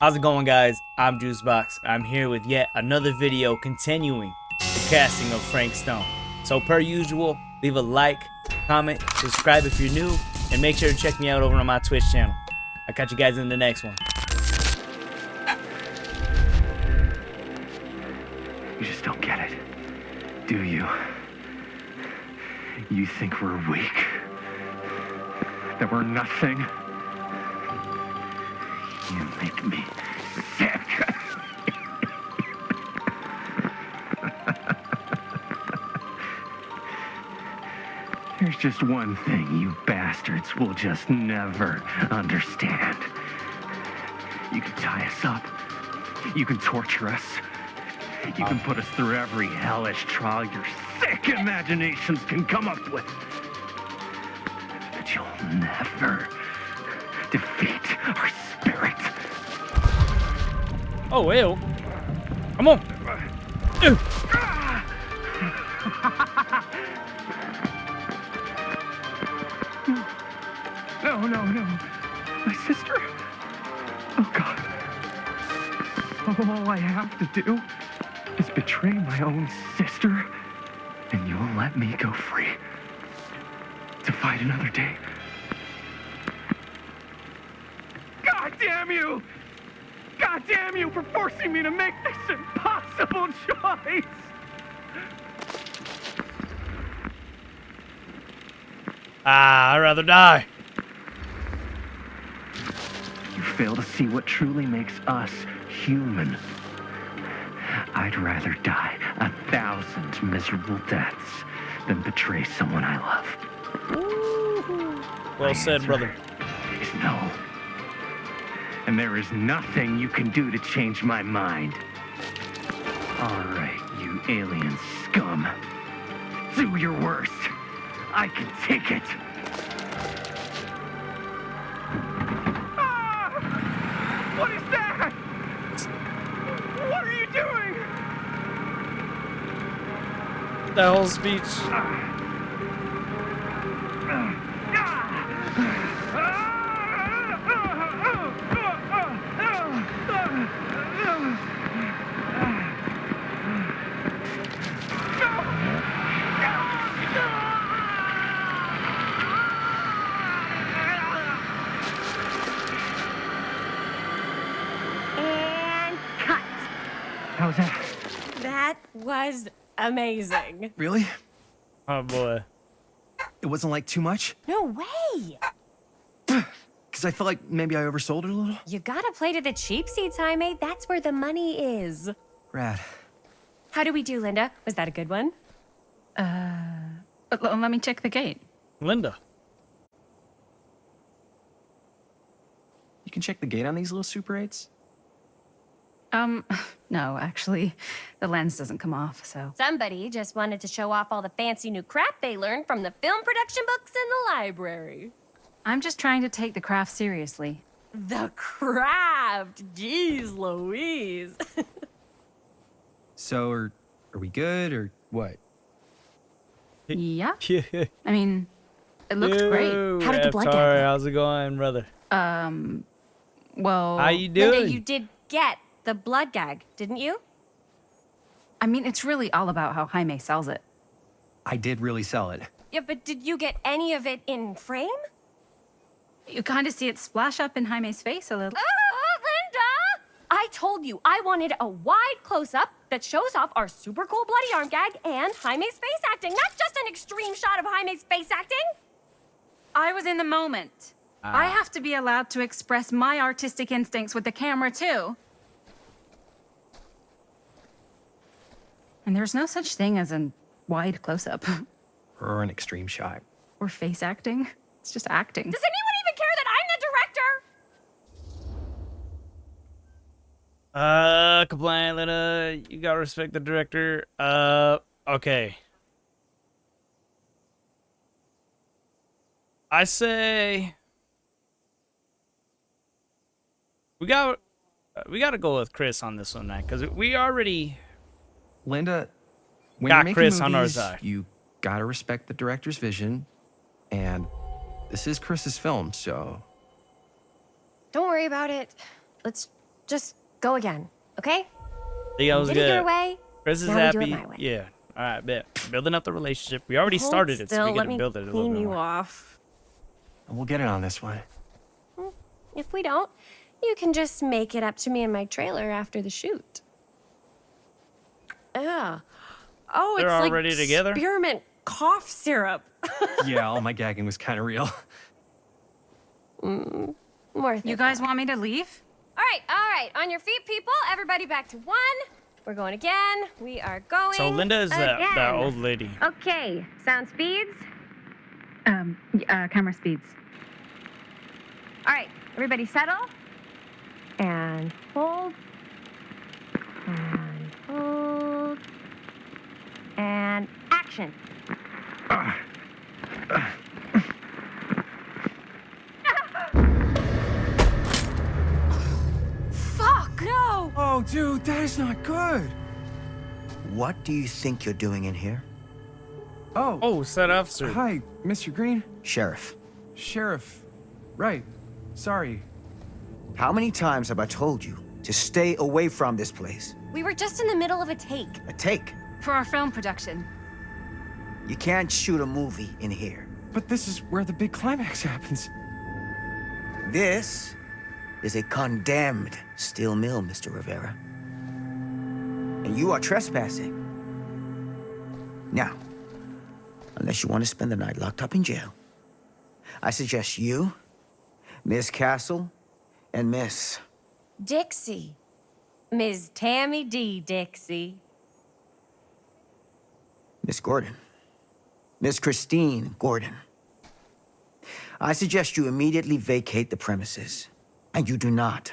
How's it going, guys? I'm Juicebox. I'm here with yet another video continuing the casting of Frank Stone. So per usual, leave a like, comment, subscribe if you're new, and make sure to check me out over on my Twitch channel. I'll catch you guys in the next one. You just don't get it, do you? You think we're weak? That we're nothing? You make me sick. There's just one thing you bastards will just never understand. You can tie us up. You can torture us. You can put us through every hellish trial your sick imaginations can come up with. But you'll never defeat our spirit. Oh, ew. Come on. Ew. No. My sister? Oh, God. All I have to do is betray my own sister, and you'll let me go free to fight another day. God damn you! God damn you for forcing me to make this impossible choice! I'd rather die. You fail to see what truly makes us human. I'd rather die 1,000 miserable deaths than betray someone I love. Ooh. Well said, brother. Is no. And there is nothing you can do to change my mind. All right, you alien scum. Do your worst. I can take it. Ah! What is that? What are you doing? That whole speech. And cut. How's that? That was amazing. Really? Oh, boy. It wasn't like too much? No way. Because I felt like maybe I oversold it a little? You gotta play to the cheap seats, Jaime. That's where the money is. Rad. How do we do, Linda? Was that a good one? Let me check the gate. Linda. You can check the gate on these little Super 8s? No, actually, the lens doesn't come off, so. Somebody just wanted to show off all the fancy new crap they learned from the film production books in the library. I'm just trying to take the craft seriously. The craft! Jeez Louise. So, are we good, or what? Yeah. Yeah. I mean, it looked great. How did the blood Sorry, get? how's it going, brother? Well, How you doing? Linda, you did get the blood gag, didn't you? I mean, it's really all about how Jaime sells it. I did really sell it. Yeah, but did you get any of it in frame? You kind of see it splash up in Jaime's face a little. Linda! I told you I wanted a wide close-up that shows off our super cool bloody arm gag and Jaime's face acting, not just an extreme shot of Jaime's face acting. I was in the moment. I have to be allowed to express my artistic instincts with the camera, too. And there's no such thing as a wide close-up. Or an extreme shot. Or face acting. It's just acting. Does anyone even care that I'm the director? Complain, Linda. You gotta respect the director. Okay. I say we gotta go with Chris on this one, man, because we already Linda, when got you're making Chris on our movies, side. you gotta respect the director's vision, and this is Chris's film, so Don't worry about it. Let's Just go again, okay? Think I was Did it your good. way. Chris is Now we do happy. it my way. Yeah. All right, bet. Building up the relationship. We already Hold started it, so still, we let gotta me build it a little clean bit you more. off. We'll get it on this one. If we don't, you can just make it up to me in my trailer after the shoot. Yeah. Oh, They're it's like already together? spearmint cough syrup. Yeah, all my gagging was kind of real. Worth You it. guys want me to leave? All right. On your feet, people. Everybody back to one. We're going again. We are going. So Linda is the again. old lady. Okay. Sound speeds. Camera speeds. All right. Everybody settle. And hold. And hold. And action. Fuck! No! Oh, dude, that is not good. What do you think you're doing in here? Oh, Oh, set officer. hi, Mr. Green. Sheriff, Sheriff. Right. Sorry. how many times have I told you to stay away from this place? We were just in the middle of a take. A take. For our film production. You can't shoot a movie in here. But this is where the big climax happens. This is a condemned steel mill, Mr. Rivera. And you are trespassing. Now, unless you want to spend the night locked up in jail, I suggest you, Miss Castle, and Miss... Dixie. Ms. Tammy D. Dixie. Miss Gordon. Miss Christine Gordon. I suggest you immediately vacate the premises. And you do not,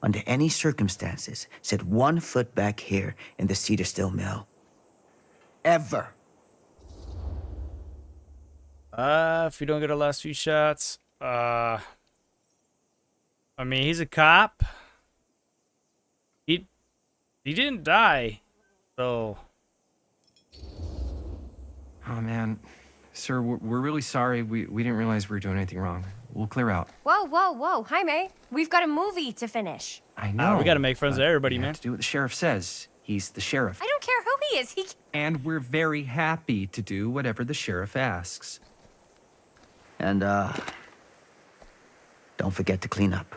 under any circumstances, set 1 foot back here in the Cedar Still Mill. Ever. If we don't get our last few shots, I mean, he's a cop. He didn't die, so. Oh, man. Sir, we're really sorry. We didn't realize we were doing anything wrong. We'll clear out. Whoa. Jaime, we've got a movie to finish. I know. we gotta make friends with everybody, we man. have to do what the sheriff says. He's the sheriff. I don't care who he is. And we're very happy to do whatever the sheriff asks. And, don't forget to clean up.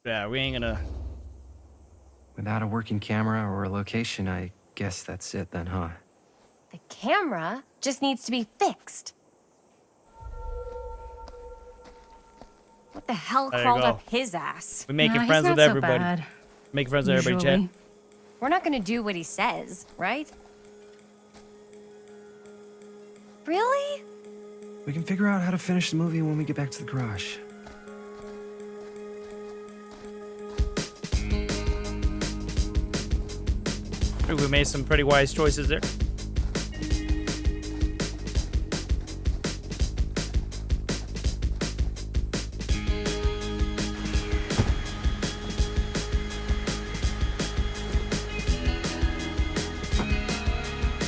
Yeah, we ain't gonna. Without a working camera or a location, I guess that's it then, huh? The camera just needs to be fixed. What the hell There you crawled go. up his ass? We making He's friends not with so everybody. bad, Make friends with everybody, usually. chat. We're not gonna do what he says, right? Really? We can figure out how to finish the movie when we get back to the garage. I think we made some pretty wise choices there.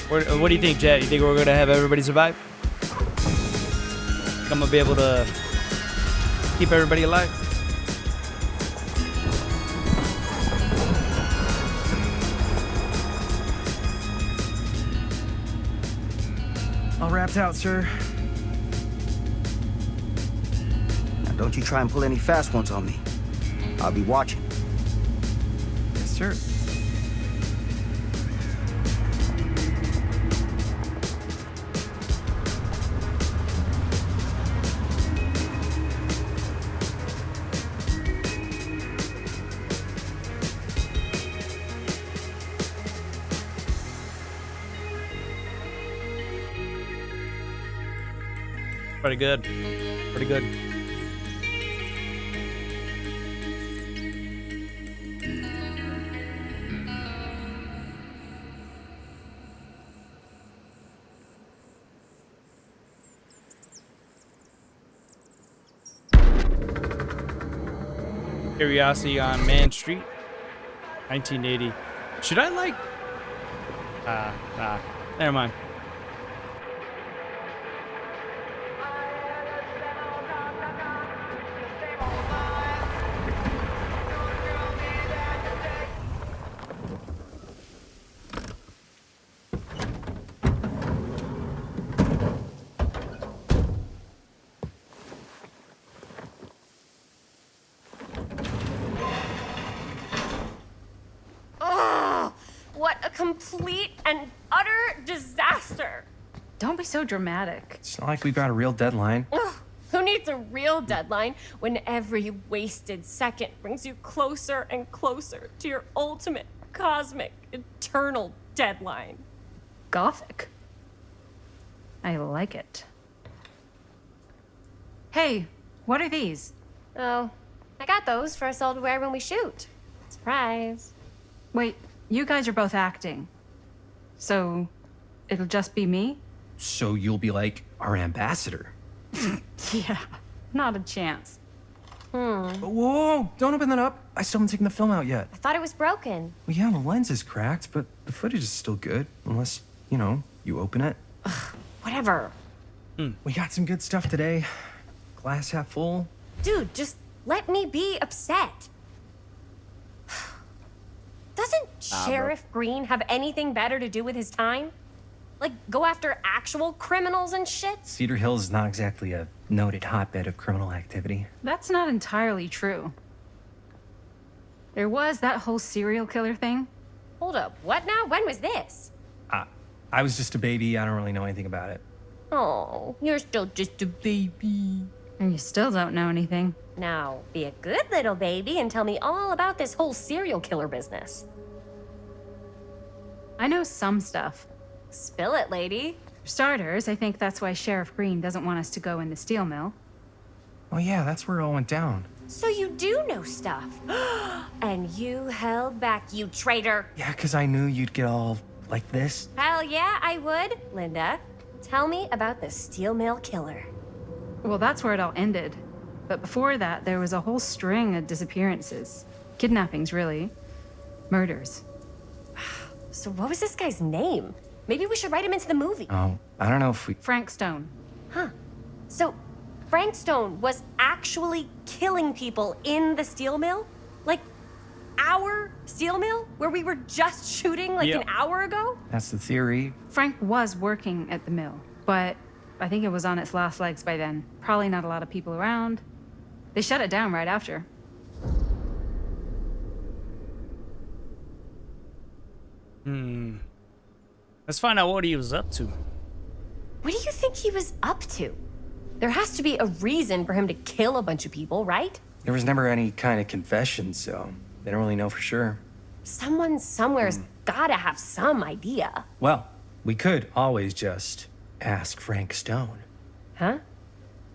What do you think, Jet? You think we're gonna have everybody survive? Think I'm gonna be able to keep everybody alive? All wrapped out, sir. Now, don't you try and pull any fast ones on me. I'll be watching. Yes, sir. Pretty good. Pretty good. Curiosity on Man Street, 1980. Should I like? Nah. Never mind. complete and utter disaster. Don't be so dramatic. It's not like we've got a real deadline. Ugh, who needs a real deadline when every wasted second brings you closer and closer to your ultimate, cosmic, eternal deadline? Gothic. I like it. Hey, what are these? Oh, I got those for us all to wear when we shoot. Surprise. Wait, you guys are both acting. So, it'll just be me? So you'll be like our ambassador. Yeah, not a chance. Whoa, don't open that up. I still haven't taken the film out yet. I thought it was broken. Well, yeah, the lens is cracked, but the footage is still good. Unless, you open it. Whatever. We got some good stuff today. Glass half full. Dude, just let me be upset. Doesn't Sheriff Green have anything better to do with his time? Like, go after actual criminals and shit? Cedar Hills is not exactly a noted hotbed of criminal activity. That's not entirely true. There was that whole serial killer thing. Hold up, what now? When was this? I was just a baby. I don't really know anything about it. Oh, you're still just a baby. And you still don't know anything. Now, be a good little baby and tell me all about this whole serial killer business. I know some stuff. Spill it, lady. For starters, I think that's why Sheriff Green doesn't want us to go in the steel mill. Oh yeah, that's where it all went down. So you do know stuff. And you held back, you traitor. Yeah, because I knew you'd get all like this. Hell yeah, I would. Linda, tell me about the steel mill killer. Well, that's where it all ended. But before that, there was a whole string of disappearances. Kidnappings, really. Murders. So what was this guy's name? Maybe we should write him into the movie. Oh, I don't know if we... Frank Stone. Huh. So Frank Stone was actually killing people in the steel mill? Like, our steel mill? Where we were just shooting like an hour ago? That's the theory. Frank was working at the mill, but I think it was on its last legs by then. Probably not a lot of people around. They shut it down right after. Let's find out what he was up to. What do you think he was up to? There has to be a reason for him to kill a bunch of people, right? There was never any kind of confession, so they don't really know for sure. Someone somewhere's gotta have some idea. Well, we could always just ask Frank Stone. Huh?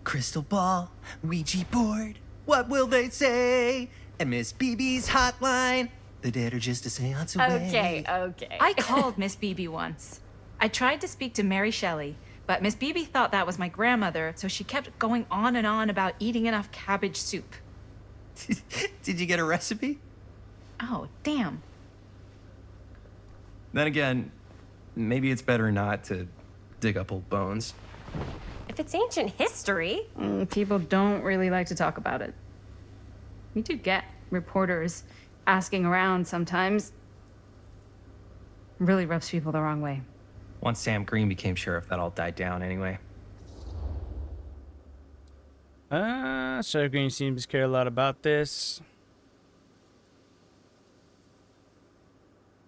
Crystal ball, Ouija board, what will they say? And Miss BB's hotline, the dead are just a seance away. Okay. I called Miss Beebe once. I tried to speak to Mary Shelley, but Miss Beebe thought that was my grandmother, so she kept going on and on about eating enough cabbage soup. Did you get a recipe? Oh, damn. Then again, maybe it's better not to dig up old bones. If it's ancient history. People don't really like to talk about it. We do get reporters asking around sometimes. Really rubs people the wrong way. Once Sam Green became sheriff, that all died down anyway. Sheriff Green seems to care a lot about this.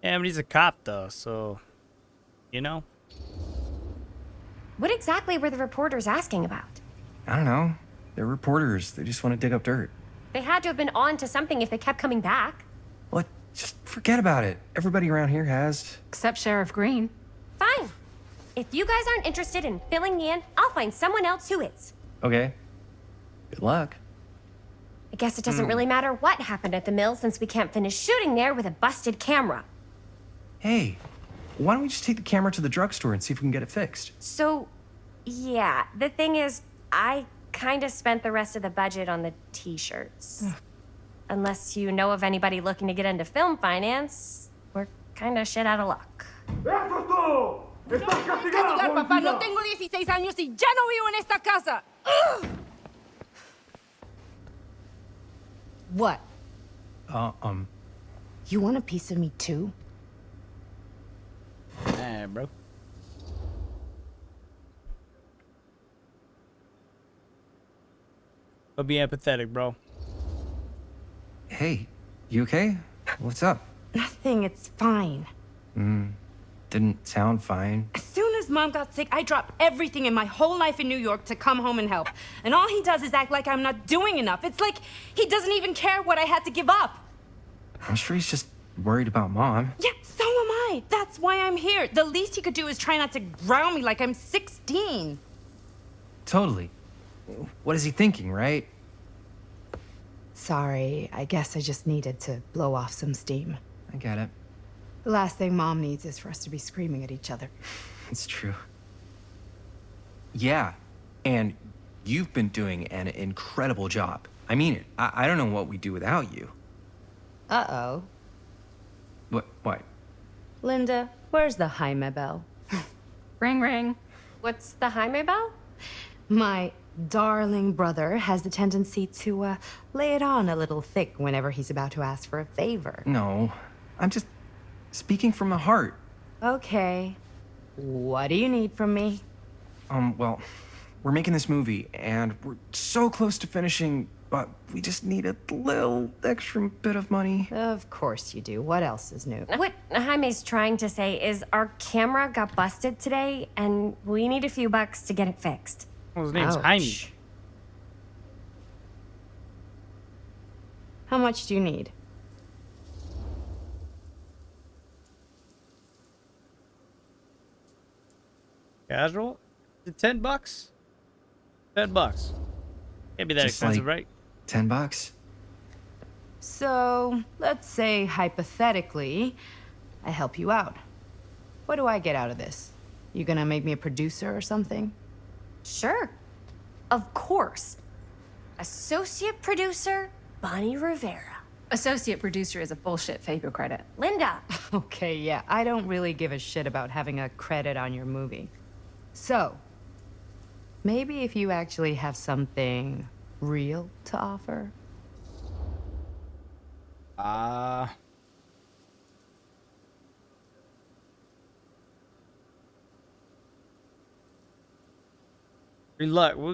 Yeah, but he's a cop though, so What exactly were the reporters asking about? I don't know. They're reporters. They just want to dig up dirt. They had to have been on to something if they kept coming back. What? Just forget about it. Everybody around here has. Except Sheriff Green. Fine. If you guys aren't interested in filling me in, I'll find someone else who is. Okay. Good luck. I guess it doesn't really matter what happened at the mill since we can't finish shooting there with a busted camera. Hey, why don't we just take the camera to the drugstore and see if we can get it fixed? So, yeah, the thing is, I kind of spent the rest of the budget on the t-shirts. Unless you know of anybody looking to get into film finance, we're kind of shit out of luck. Castigar, papá. No tengo 16 años y ya no vivo en esta casa. What? You want a piece of me too? Nah, bro. But be empathetic, bro. Hey, you okay? What's up? Nothing, it's fine. Didn't sound fine. As soon as Mom got sick, I dropped everything in my whole life in New York to come home and help. And all he does is act like I'm not doing enough. It's like he doesn't even care what I had to give up. I'm sure he's just worried about Mom. Yeah, so am I. That's why I'm here. The least he could do is try not to ground me like I'm 16. Totally. What is he thinking, right? Sorry, I guess I just needed to blow off some steam. I get it. The last thing Mom needs is for us to be screaming at each other. It's true. Yeah, and you've been doing an incredible job. I mean it. I don't know what we'd do without you. Uh-oh. What? Linda, where's the Jaime bell? Ring, ring. What's the Jaime bell? My darling brother has the tendency to lay it on a little thick whenever he's about to ask for a favor. No, I'm just speaking from the heart. Okay. What do you need from me? Well, we're making this movie, and we're so close to finishing, but we just need a little extra bit of money. Of course you do. What else is new? What Jaime's trying to say is our camera got busted today, and we need a few bucks to get it fixed. Well, his name's Ouch. Jaime. How much do you need? Casual? Is it $10? $10. Can't be that Just expensive, like- right? $10? So, let's say hypothetically, I help you out. What do I get out of this? You gonna make me a producer or something? Sure. Of course. Associate producer, Bonnie Rivera. Associate producer is a bullshit FAPO credit. Linda. Okay, yeah, I don't really give a shit about having a credit on your movie. So, maybe if you actually have something real to offer? Good luck. We'll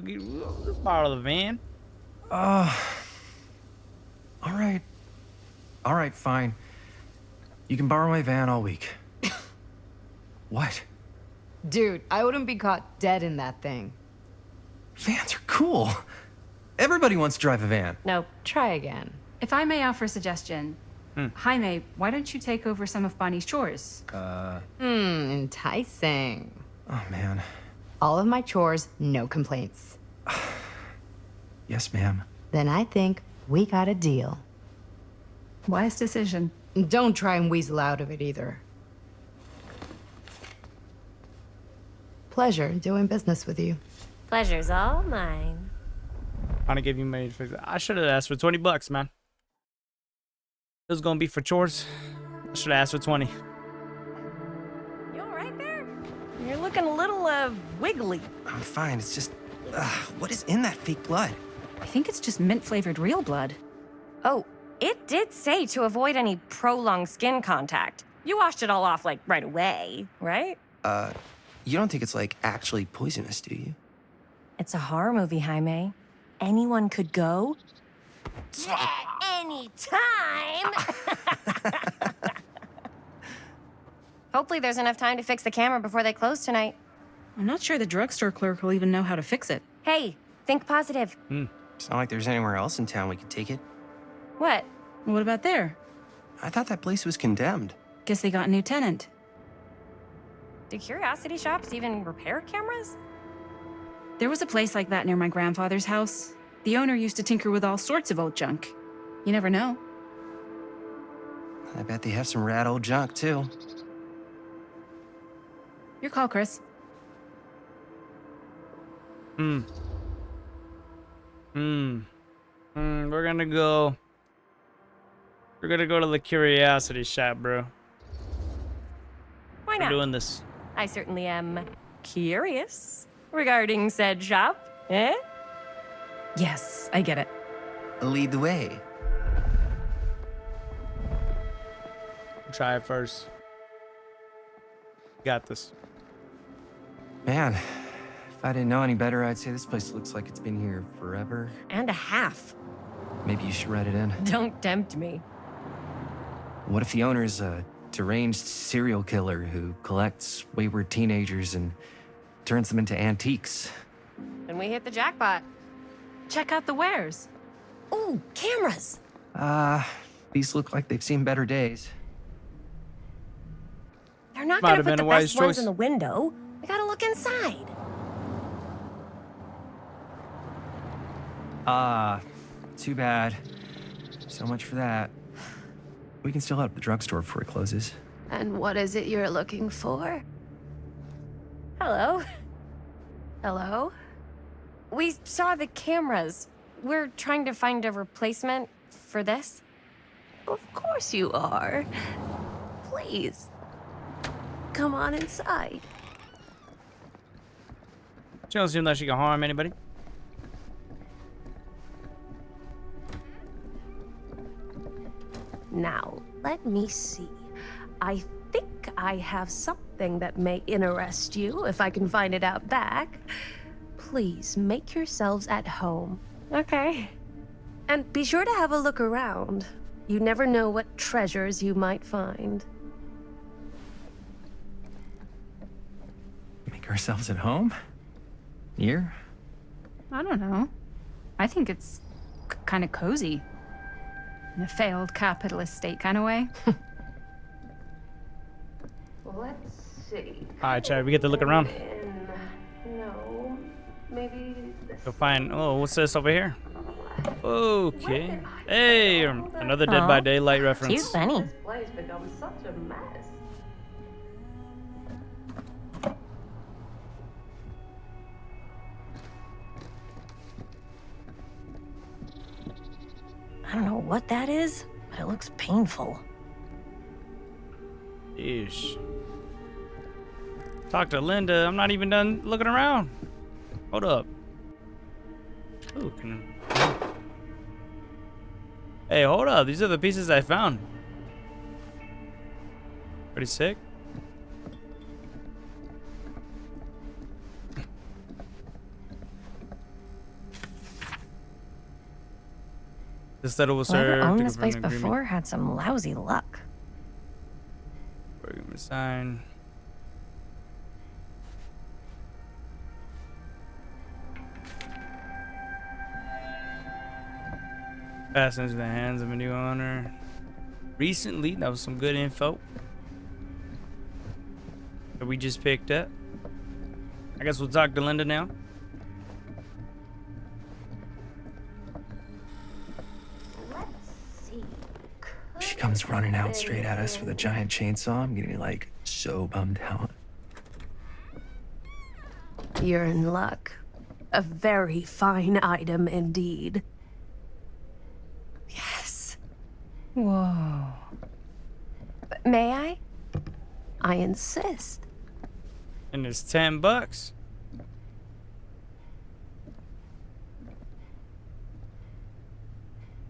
borrow the van. All right, fine. You can borrow my van all week. What? Dude, I wouldn't be caught dead in that thing. Vans are cool. Everybody wants to drive a van. Nope. Try again. If I may offer a suggestion, Jaime, why don't you take over some of Bonnie's chores? Enticing. Oh, man. All of my chores, no complaints. Yes, ma'am. Then I think we got a deal. Wise decision. Don't try and weasel out of it either. Pleasure doing business with you. Pleasure's all mine. Trying to give you money to fix it. I should have asked for $20, man. It was gonna be for chores. I should have asked for 20. You all right there? You're looking a little, wiggly. I'm fine. It's just, what is in that fake blood? I think it's just mint-flavored real blood. Oh, it did say to avoid any prolonged skin contact. You washed it all off, like, right away, right? You don't think it's, like, actually poisonous, do you? It's a horror movie, Jaime. Anyone could go. Yeah, anytime! Hopefully there's enough time to fix the camera before they close tonight. I'm not sure the drugstore clerk will even know how to fix it. Hey, think positive. It's not like there's anywhere else in town we could take it. What? What about there? I thought that place was condemned. Guess they got a new tenant. Do curiosity shops even repair cameras? There was a place like that near my grandfather's house. The owner used to tinker with all sorts of old junk. You never know. I bet they have some rad old junk, too. Your call, Chris. We're gonna go. We're gonna go to the curiosity shop, bro. Why We're not? doing this. I certainly am curious regarding said shop. Eh? Yes, I get it. Lead the way. Try it first. Got this. Man, if I didn't know any better, I'd say this place looks like it's been here forever. And a half. Maybe you should write it in. Don't tempt me. What if the owner's a deranged serial killer who collects wayward teenagers and turns them into antiques. Then we hit the jackpot. Check out the wares. Ooh, cameras. These look like they've seen better days. They're not Might gonna have put been the a wise best ones choice. in the window. We gotta look inside. Too bad. So much for that. We can still head up the drugstore before it closes. And what is it you're looking for? Hello. Hello? We saw the cameras. We're trying to find a replacement for this. Of course you are. Please. Come on inside. She don't seem like she can harm anybody. Now, let me see. I think I have something that may interest you, if I can find it out back. Please make yourselves at home. Okay. And be sure to have a look around. You never know what treasures you might find. Make ourselves at home? Here? I don't know. I think it's kind of cozy. In a failed capitalist state kind of way. Let's see. Alright, Chad, we get to look around. No, maybe this. Go find. Oh, what's this over here? Okay. Hey, another Dead by Daylight reference. Cute bunny. This place becomes such a mess. I don't know what that is, but it looks painful. Ish. Talk to Linda. I'm not even done looking around. Hold up. Ooh, Hey, hold up. These are the pieces I found. Pretty sick. This letter will Whoever serve to owned this confirm place the agreement. before had some lousy luck. We're gonna sign. Pass into the hands of a new owner. Recently, that was some good info that we just picked up. I guess we'll talk to Linda now. Let's see. She comes running out straight at us with a giant chainsaw. I'm getting like so bummed out. You're in luck. A very fine item indeed. Yes. Whoa. May I? I insist. And it's $10.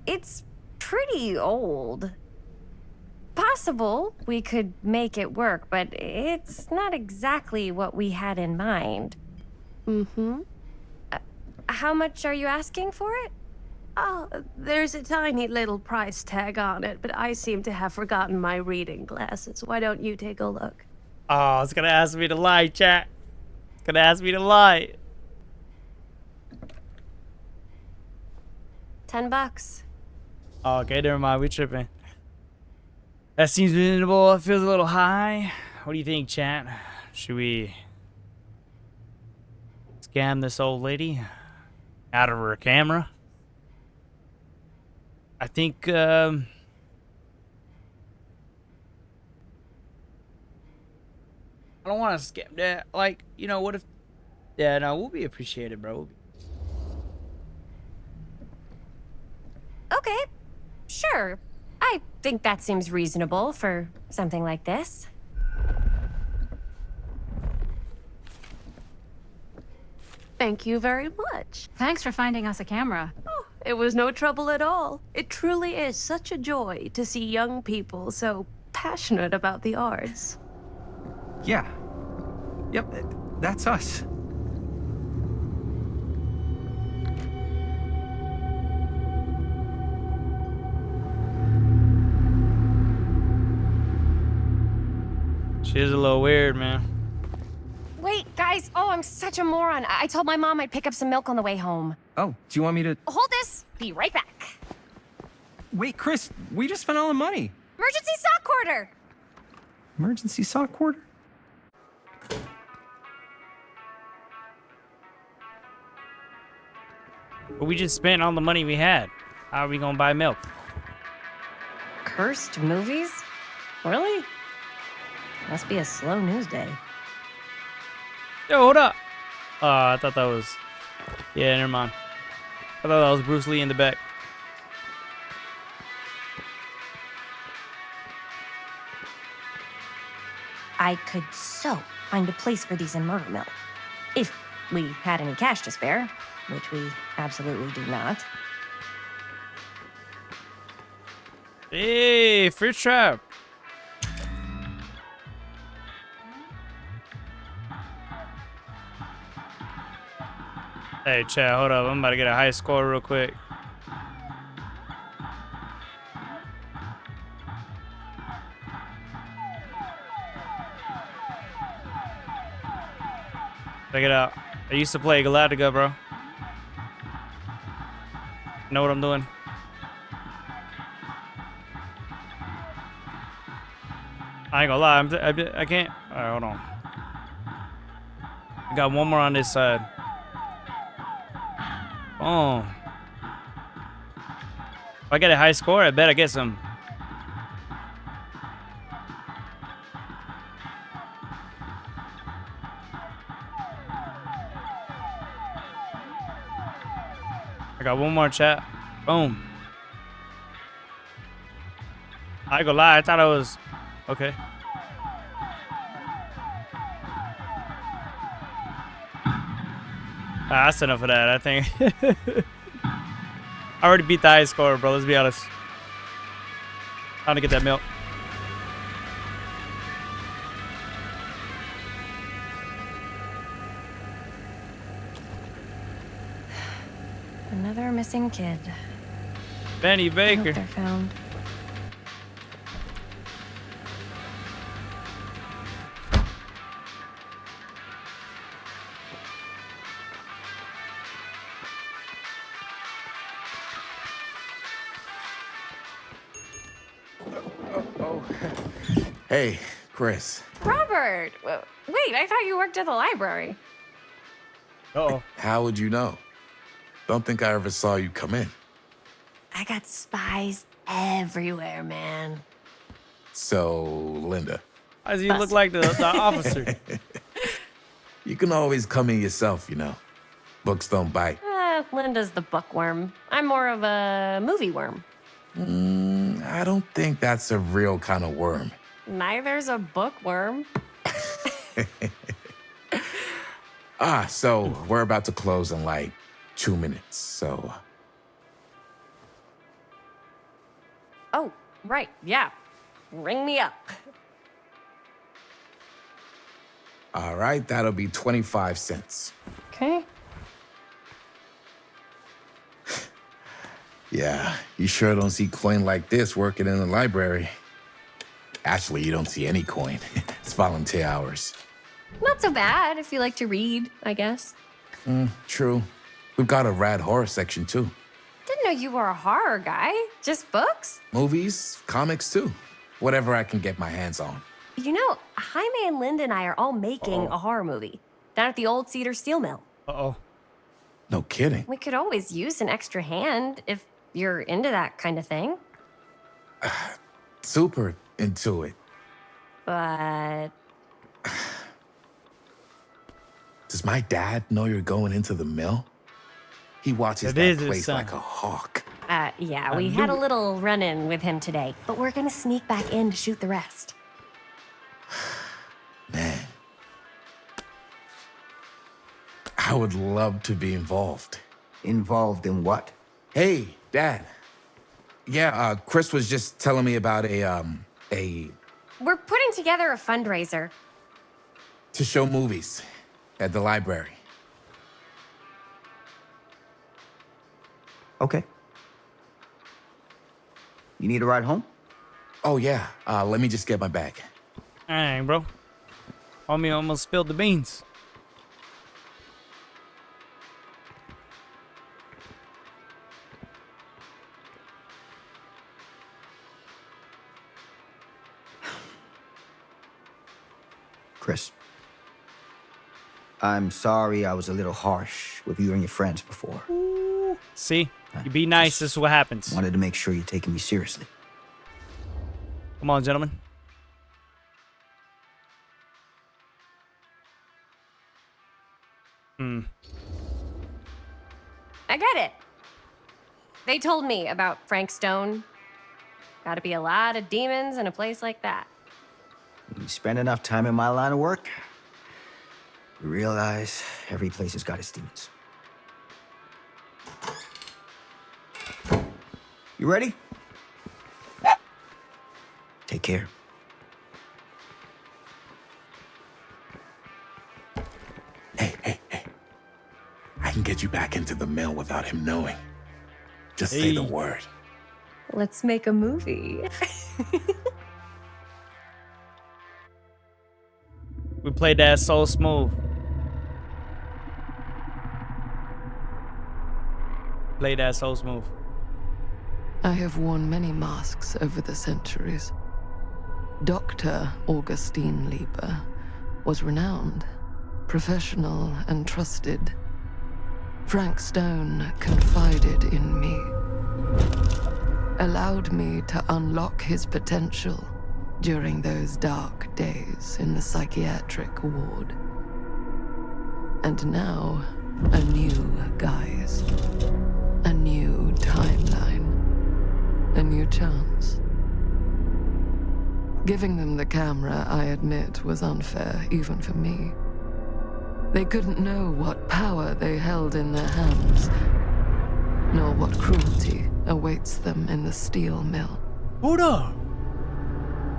It's pretty old. Possible we could make it work, but it's not exactly what we had in mind. Mm-hmm. How much are you asking for it? Oh, there's a tiny little price tag on it, but I seem to have forgotten my reading glasses. Why don't you take a look? Oh, it's gonna ask me to lie, chat. It's gonna ask me to lie. $10. Oh, okay, never mind. We tripping. That seems reasonable. It feels a little high. What do you think, chat? Should we scam this old lady out of her camera? I think, I don't want to scam that. Like, you know, what if... Yeah, no, we'll be appreciated, bro. Okay, sure. I think that seems reasonable for something like this. Thank you very much. Thanks for finding us a camera. Oh, it was no trouble at all. It truly is such a joy to see young people so passionate about the arts. Yeah. Yep, that's us. She's a little weird, man. Wait, guys. Oh, I'm such a moron. I told my mom I'd pick up some milk on the way home. Oh, do you want me to... Hold this. Be right back. Wait, Chris, we just spent all the money. Emergency sock quarter. Emergency sock quarter? But we just spent all the money we had. How are we gonna buy milk? Cursed movies? Really? Must be a slow news day. Yo, hold up. Oh, I thought that was... Yeah, never mind. I thought that was Bruce Lee in the back. I could so find a place for these in Murder Mill. If we had any cash to spare, which we absolutely do not. Hey, fruit trap. Hey, Chad, hold up. I'm about to get a high score real quick. Check it out. I used to play Galactica, bro. Know what I'm doing? I ain't gonna lie. I can't. All right, hold on. I got one more on this side. Oh. If I get a high score, I bet I get some. I got one more, chat. Boom. I ain't gonna lie. I thought I was okay. That's enough of that, I think. I already beat the high score, bro. Let's be honest. Time to get that milk. Another missing kid. Benny I hope Baker. they're found. Hey, Chris. Robert! Wait, I thought you worked at the library. Uh-oh. How would you know? Don't think I ever saw you come in. I got spies everywhere, man. So, Linda, Why does he look like the officer? you can always come in yourself, you know. Books don't bite. Linda's the bookworm. I'm more of a movie worm. I don't think that's a real kind of worm. Neither's a bookworm. So we're about to close in like 2 minutes, so... Oh, right, yeah. Ring me up. All right, that'll be 25 cents. Okay. Yeah, you sure don't see coin like this working in the library. Actually, you don't see any coin. It's volunteer hours. Not so bad if you like to read, I guess. True. We've got a rad horror section, too. Didn't know you were a horror guy. Just books? Movies, comics, too. Whatever I can get my hands on. You know, Jaime and Linda and I are all making a horror movie down at the old Cedar Steel Mill. Uh-oh. No kidding. We could always use an extra hand if you're into that kind of thing. Super into it. But Does my dad know you're going into the mill? He watches It that is his place son. like a hawk. yeah, we had a little run-in with him today, but we're gonna sneak back in to shoot the rest. Man. I would love to be involved. Involved in what? Hey, Dad. Yeah, Chris was just telling me about a We're putting together a fundraiser. to show movies at the library. Okay. You need a ride home? Oh, yeah. Let me just get my bag. Dang, bro. Homie almost spilled the beans. Chris, I'm sorry I was a little harsh with you and your friends before. See? You be nice, this is what happens. Wanted to make sure you're taking me seriously. Come on, gentlemen. I get it. They told me about Frank Stone. Gotta be a lot of demons in a place like that. When you spend enough time in my line of work, you realize every place has got its demons. You ready? Take care. Hey. I can get you back into the mill without him knowing. Just say Hey. the word. Let's make a movie. We played that so smooth. Played that so smooth. I have worn many masks over the centuries. Dr. Augustine Lieber was renowned, professional, and trusted. Frank Stone confided in me, allowed me to unlock his potential during those dark days in the psychiatric ward. And now, a new guise, a new timeline, a new chance. Giving them the camera, I admit, was unfair even for me. They couldn't know what power they held in their hands, nor what cruelty awaits them in the steel mill. Buddha!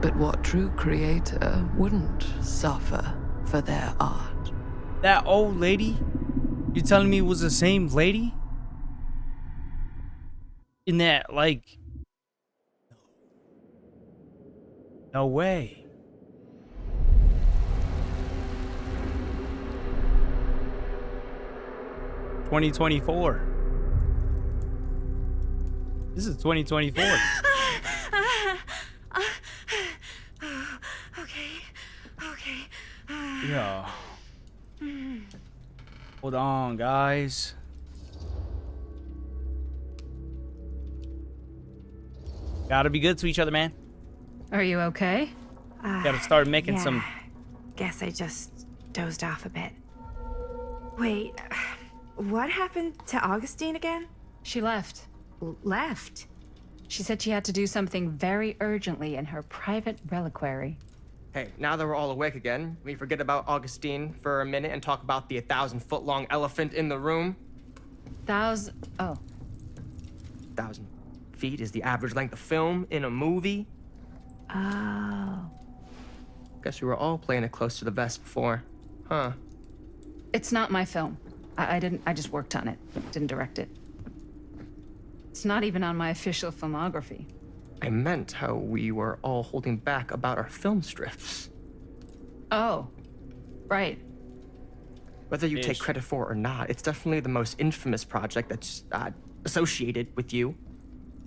But what true creator wouldn't suffer for their art? That old lady? You telling me it was the same lady? In that, like... No way. $2024. This is 2024. Okay. Yeah. Hold on, guys. Gotta be good to each other, man. Are you okay? Gotta start making some. Guess I just dozed off a bit. Wait, what happened to Augustine again? She left. Left? She said she had to do something very urgently in her private reliquary. Hey, now that we're all awake again, we forget about Augustine for a minute and talk about the 1,000-foot-long elephant in the room. Oh. 1,000 feet is the average length of film in a movie. Oh. Guess we were all playing it close to the vest before, huh? It's not my film. I just worked on it, didn't direct it. It's not even on my official filmography. I meant how we were all holding back about our film strips. Oh, right. Whether you take credit for it or not, it's definitely the most infamous project that's associated with you.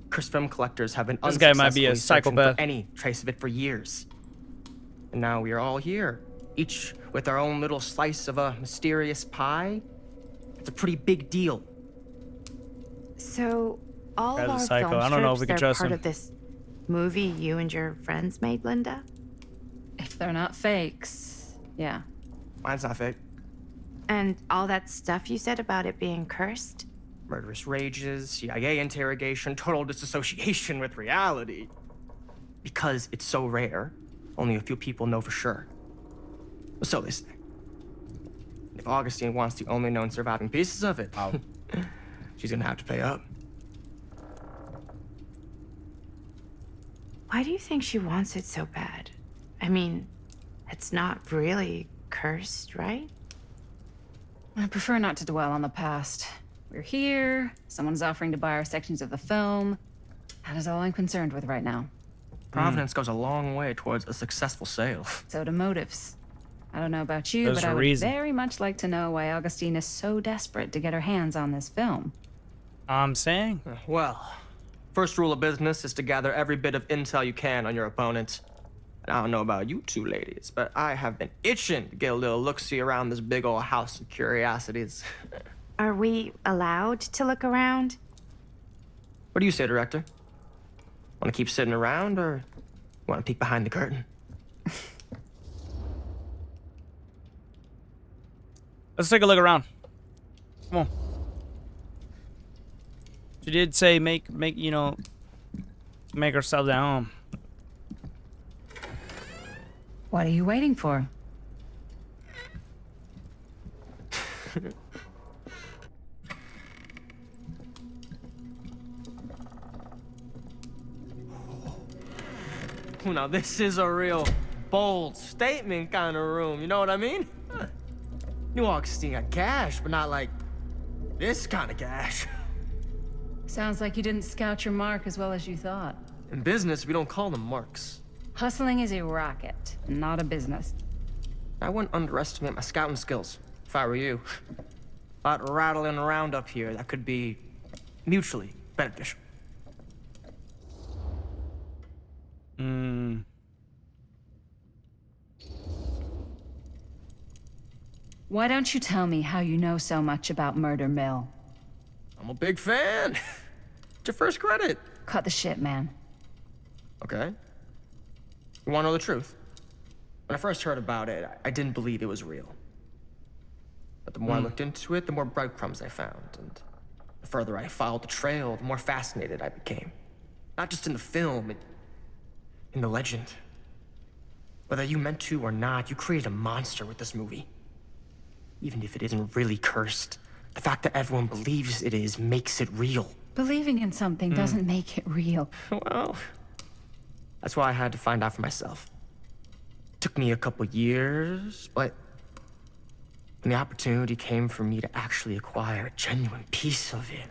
Cursed film collectors have been This guy might be a unsuccessfully searching psychopath. for any trace of it for years. And now we are all here, each with our own little slice of a mysterious pie. It's a pretty big deal. So, all of Guy's a our psycho. film I don't know if we strips, can they're trust part him. of this movie you and your friends made, Linda? If they're not fakes, yeah. Mine's not fake. And all that stuff you said about it being cursed? Murderous rages, CIA interrogation, total disassociation with reality. Because it's so rare, only a few people know for sure. So they say. If Augustine wants the only known surviving pieces of it, she's gonna have to pay up. Why do you think she wants it so bad? I mean, it's not really cursed, right? I prefer not to dwell on the past. We're here, someone's offering to buy our sections of the film. That is all I'm concerned with right now. Providence goes a long way towards a successful sale. So do motives. I don't know about you, There's but a I would reason. very much like to know why Augustine is so desperate to get her hands on this film. I'm saying. Well, first rule of business is to gather every bit of intel you can on your opponent. And I don't know about you two ladies, but I have been itching to get a little look-see around this big old house of curiosities. Are we allowed to look around? What do you say, director? Want to keep sitting around, or want to peek behind the curtain? Let's take a look around. Come on. She did say make ourselves at home. What are you waiting for? Now this is a real bold statement kind of room, you know what I mean? New Augustine got cash, but not like this kind of cash. Sounds like you didn't scout your mark as well as you thought. In business, we don't call them marks. Hustling is a racket, not a business. I wouldn't underestimate my scouting skills, if I were you. A lot rattling around up here that could be mutually beneficial. Why don't you tell me how you know so much about Murder Mill? I'm a big fan. It's your first credit. Cut the shit, man. Okay. You want to know the truth? When I first heard about it, I didn't believe it was real. But the more I looked into it, the more breadcrumbs I found. And the further I followed the trail, the more fascinated I became. Not just in the film, in the legend. Whether you meant to or not, you created a monster with this movie. Even if it isn't really cursed, the fact that everyone believes it is makes it real. Believing in something doesn't make it real. Well, that's why I had to find out for myself. Took me a couple years, but when the opportunity came for me to actually acquire a genuine piece of it,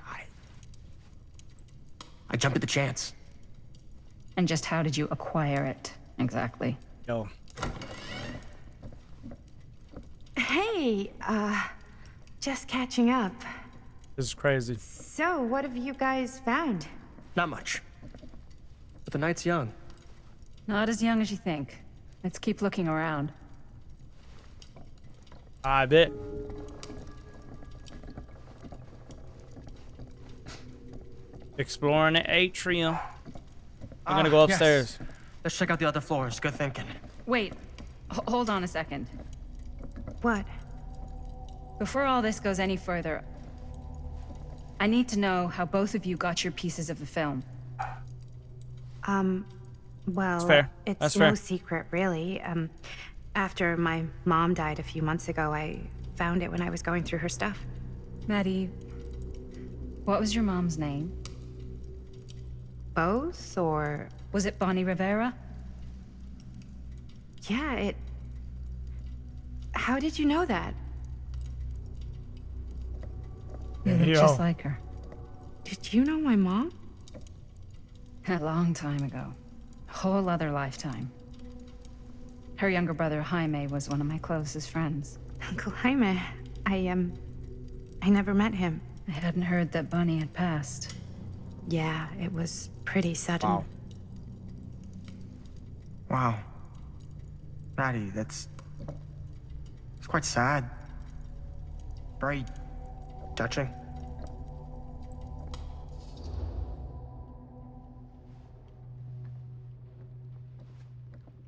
I jumped at the chance. And just how did you acquire it, exactly? Yo. Hey, just catching up. This is crazy. So, what have you guys found? Not much. But the night's young. Not as young as you think. Let's keep looking around. I bet. Exploring the atrium. I'm gonna go upstairs. Yes. Let's check out the other floors. Good thinking. Wait, hold on a second. What? Before all this goes any further, I need to know how both of you got your pieces of the film. Well, That's fair. It's That's no fair. secret, really. After my mom died a few months ago, I found it when I was going through her stuff. Maddie, what was your mom's name? Both, or... Was it Bonnie Rivera? Yeah, it... How did you know that? You look Yo. just like her. Did you know my mom? A long time ago. A whole other lifetime. Her younger brother, Jaime, was one of my closest friends. Uncle Jaime. I never met him. I hadn't heard that Bonnie had passed. Yeah, it was pretty sudden. Wow. Wow. Maddie, it's quite sad. Very touching.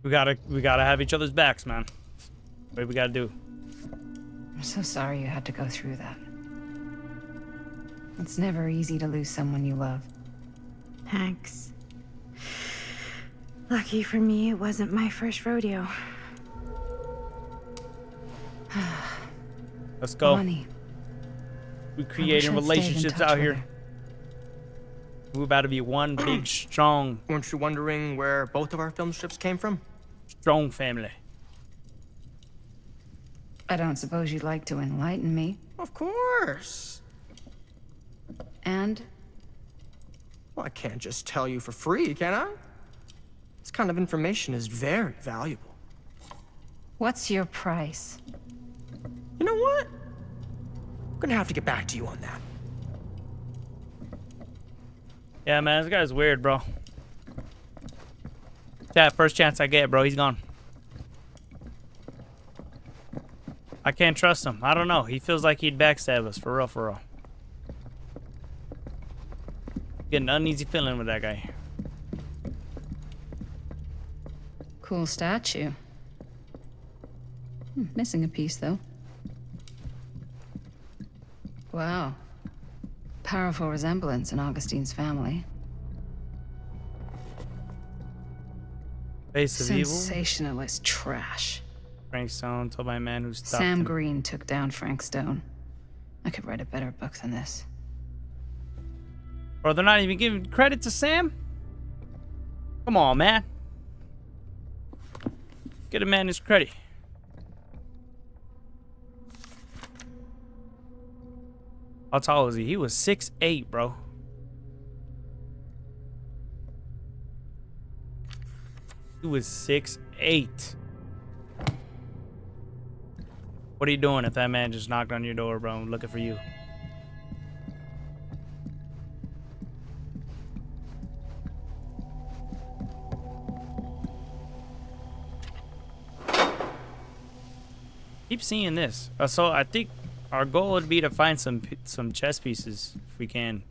We gotta have each other's backs, man. What we gotta do? I'm so sorry you had to go through that. It's never easy to lose someone you love. Thanks. Lucky for me, it wasn't my first rodeo. Let's go. Bonnie, We I wish creating I'd stayed in relationships touch out with here. her. We're about to be one big, strong Weren't you wondering where both of our film strips came from? family. I don't suppose you'd like to enlighten me. Of course. And Well, I can't just tell you for free, can I? This kind of information is very valuable. What's your price? You know what? I'm gonna have to get back to you on that. Yeah, man, this guy's weird, bro. That first chance I get, bro, he's gone. I can't trust him. I don't know. He feels like he'd backstab us, for real, for real. Getting an uneasy feeling with that guy. Cool statue. Missing a piece, though. Wow. Powerful resemblance in Augustine's family. Face of evil. Sensationalist trash. Frank Stone, told by a man who stopped Sam him. Green took down Frank Stone. I could write a better book than this. Bro, they're not even giving credit to Sam? Come on, man. Get a man his credit. How tall was he? He was 6'8", bro. He was 6'8". What are you doing if that man just knocked on your door, bro, looking for you? Keep seeing this. So I think our goal would be to find some chess pieces if we can.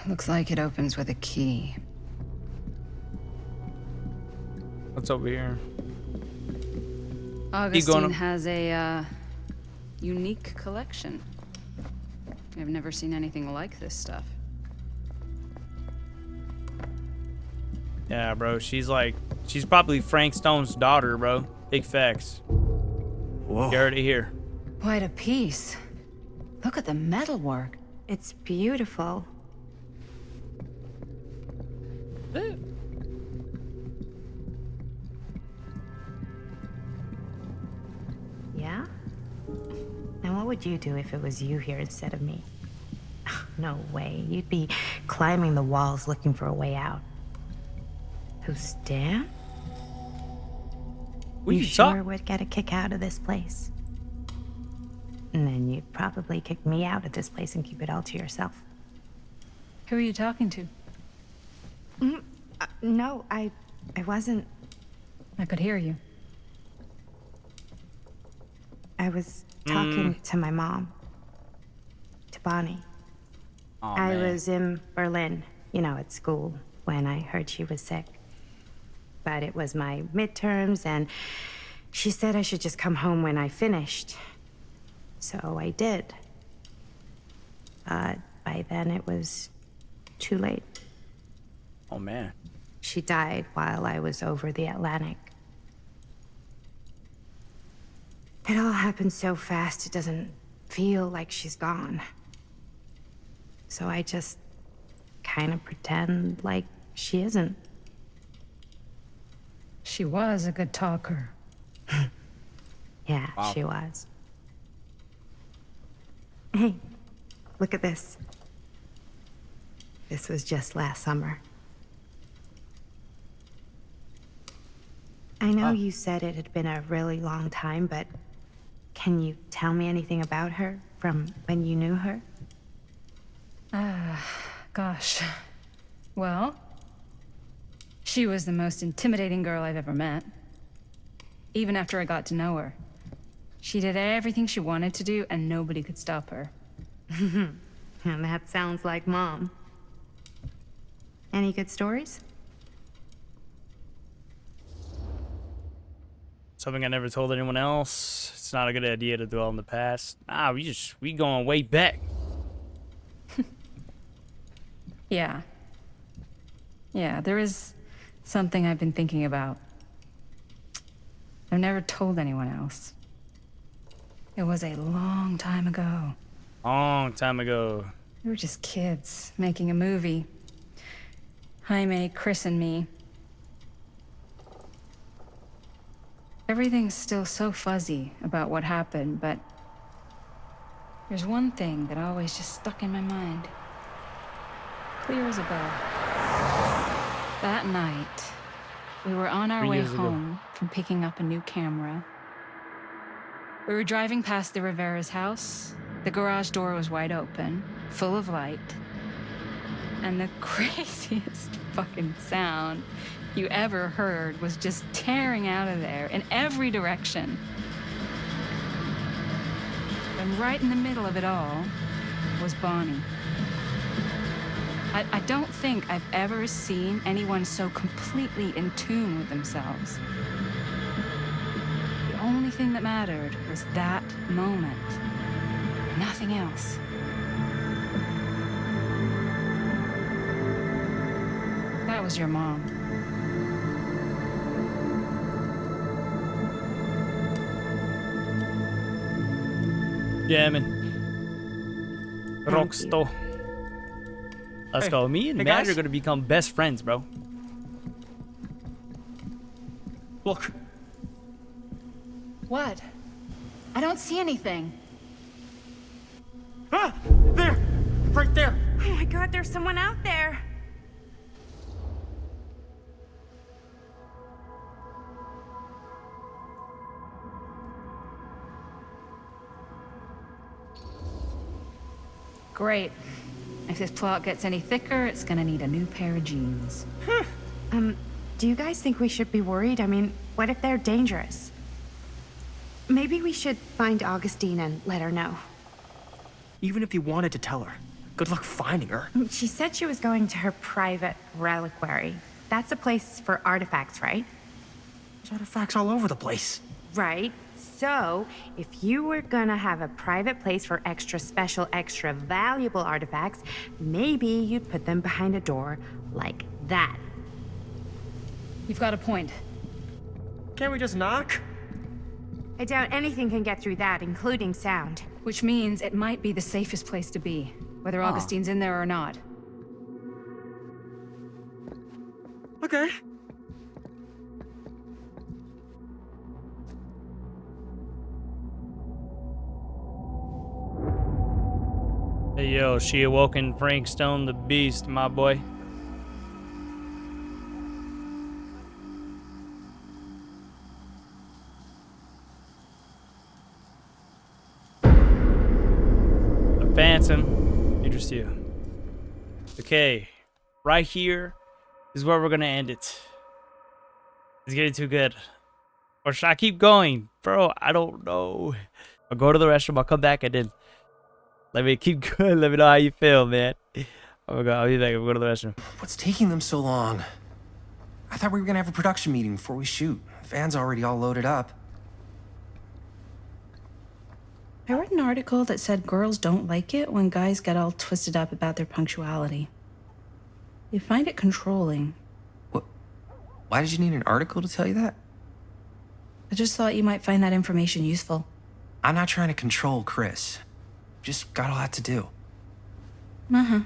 Looks like it opens with a key. What's over here? Augustine has a unique collection. I've never seen anything like this stuff. Yeah, bro. She's probably Frank Stone's daughter, bro. Big facts. Whoa. You heard it here. Quite a piece. Look at the metalwork. It's beautiful. Yeah? And what would you do if it was you here instead of me? No way. You'd be climbing the walls looking for a way out. Who's Dan? You sure would get a kick out of this place. And then you'd probably kick me out of this place and keep it all to yourself. Who are you talking to? No, I wasn't. I could hear you. I was talking to my mom. To Bonnie. Aw, I man. was in Berlin, you know, at school, when I heard she was sick. But it was my midterms, and she said I should just come home when I finished. So I did. By then it was too late. Oh, man. She died while I was over the Atlantic. It all happened so fast, it doesn't feel like she's gone. So I just kind of pretend like she isn't. She was a good talker. Yeah, Wow. she was. Hey, look at this. This was just last summer. I know you said it had been a really long time, but can you tell me anything about her from when you knew her? Gosh. Well, she was the most intimidating girl I've ever met. Even after I got to know her. She did everything she wanted to do, and nobody could stop her. And that sounds like Mom. Any good stories? Something I never told anyone else. It's not a good idea to dwell in the past. Nah, we going way back. Yeah. Yeah, there is something I've been thinking about. I've never told anyone else. It was a long time ago. Long time ago. We were just kids making a movie. Jaime, Chris, and me. Everything's still so fuzzy about what happened, but there's one thing that always just stuck in my mind. Clear as a bell. That night, We were on our 3 way years ago. home from picking up a new camera. We were driving past the Rivera's house. The garage door was wide open, full of light. And the craziest fucking sound you ever heard was just tearing out of there in every direction. And right in the middle of it all was Bonnie. I don't think I've ever seen anyone so completely in tune with themselves. The only thing that mattered was that moment. Nothing else. That was your mom. Jamming. Rockstall. Let's go. Me and hey, Matt guys. are gonna become best friends, bro. Look. What? I don't see anything. Ah! There! Right there! Oh my god, there's someone out there. Great. If this plot gets any thicker, it's gonna need a new pair of jeans. Do you guys think we should be worried? I mean, what if they're dangerous? Maybe we should find Augustine and let her know. Even if you wanted to tell her, good luck finding her. She said she was going to her private reliquary. That's a place for artifacts, right? There's artifacts all over the place. Right. So, if you were gonna have a private place for extra special, extra valuable artifacts, maybe you'd put them behind a door like that. You've got a point. Can't we just knock? I doubt anything can get through that, including sound. Which means it might be the safest place to be, whether Augustine's in there or not. Okay. Hey yo, she awoken Frank Stone the Beast, my boy. The Phantom interests you. Okay, right here is where we're gonna end it. It's getting too good. Or should I keep going? Bro, I don't know. I'll go to the restroom, I'll come back and then let me keep going. Let me know how you feel, man. Oh my god, I'll be back. I'll go to the restroom. What's taking them so long? I thought we were gonna have a production meeting before we shoot. The van's already all loaded up. I read an article that said girls don't like it when guys get all twisted up about their punctuality. They find it controlling. What? Why did you need an article to tell you that? I just thought you might find that information useful. I'm not trying to control Chris. Just got a lot to do. Uh-huh.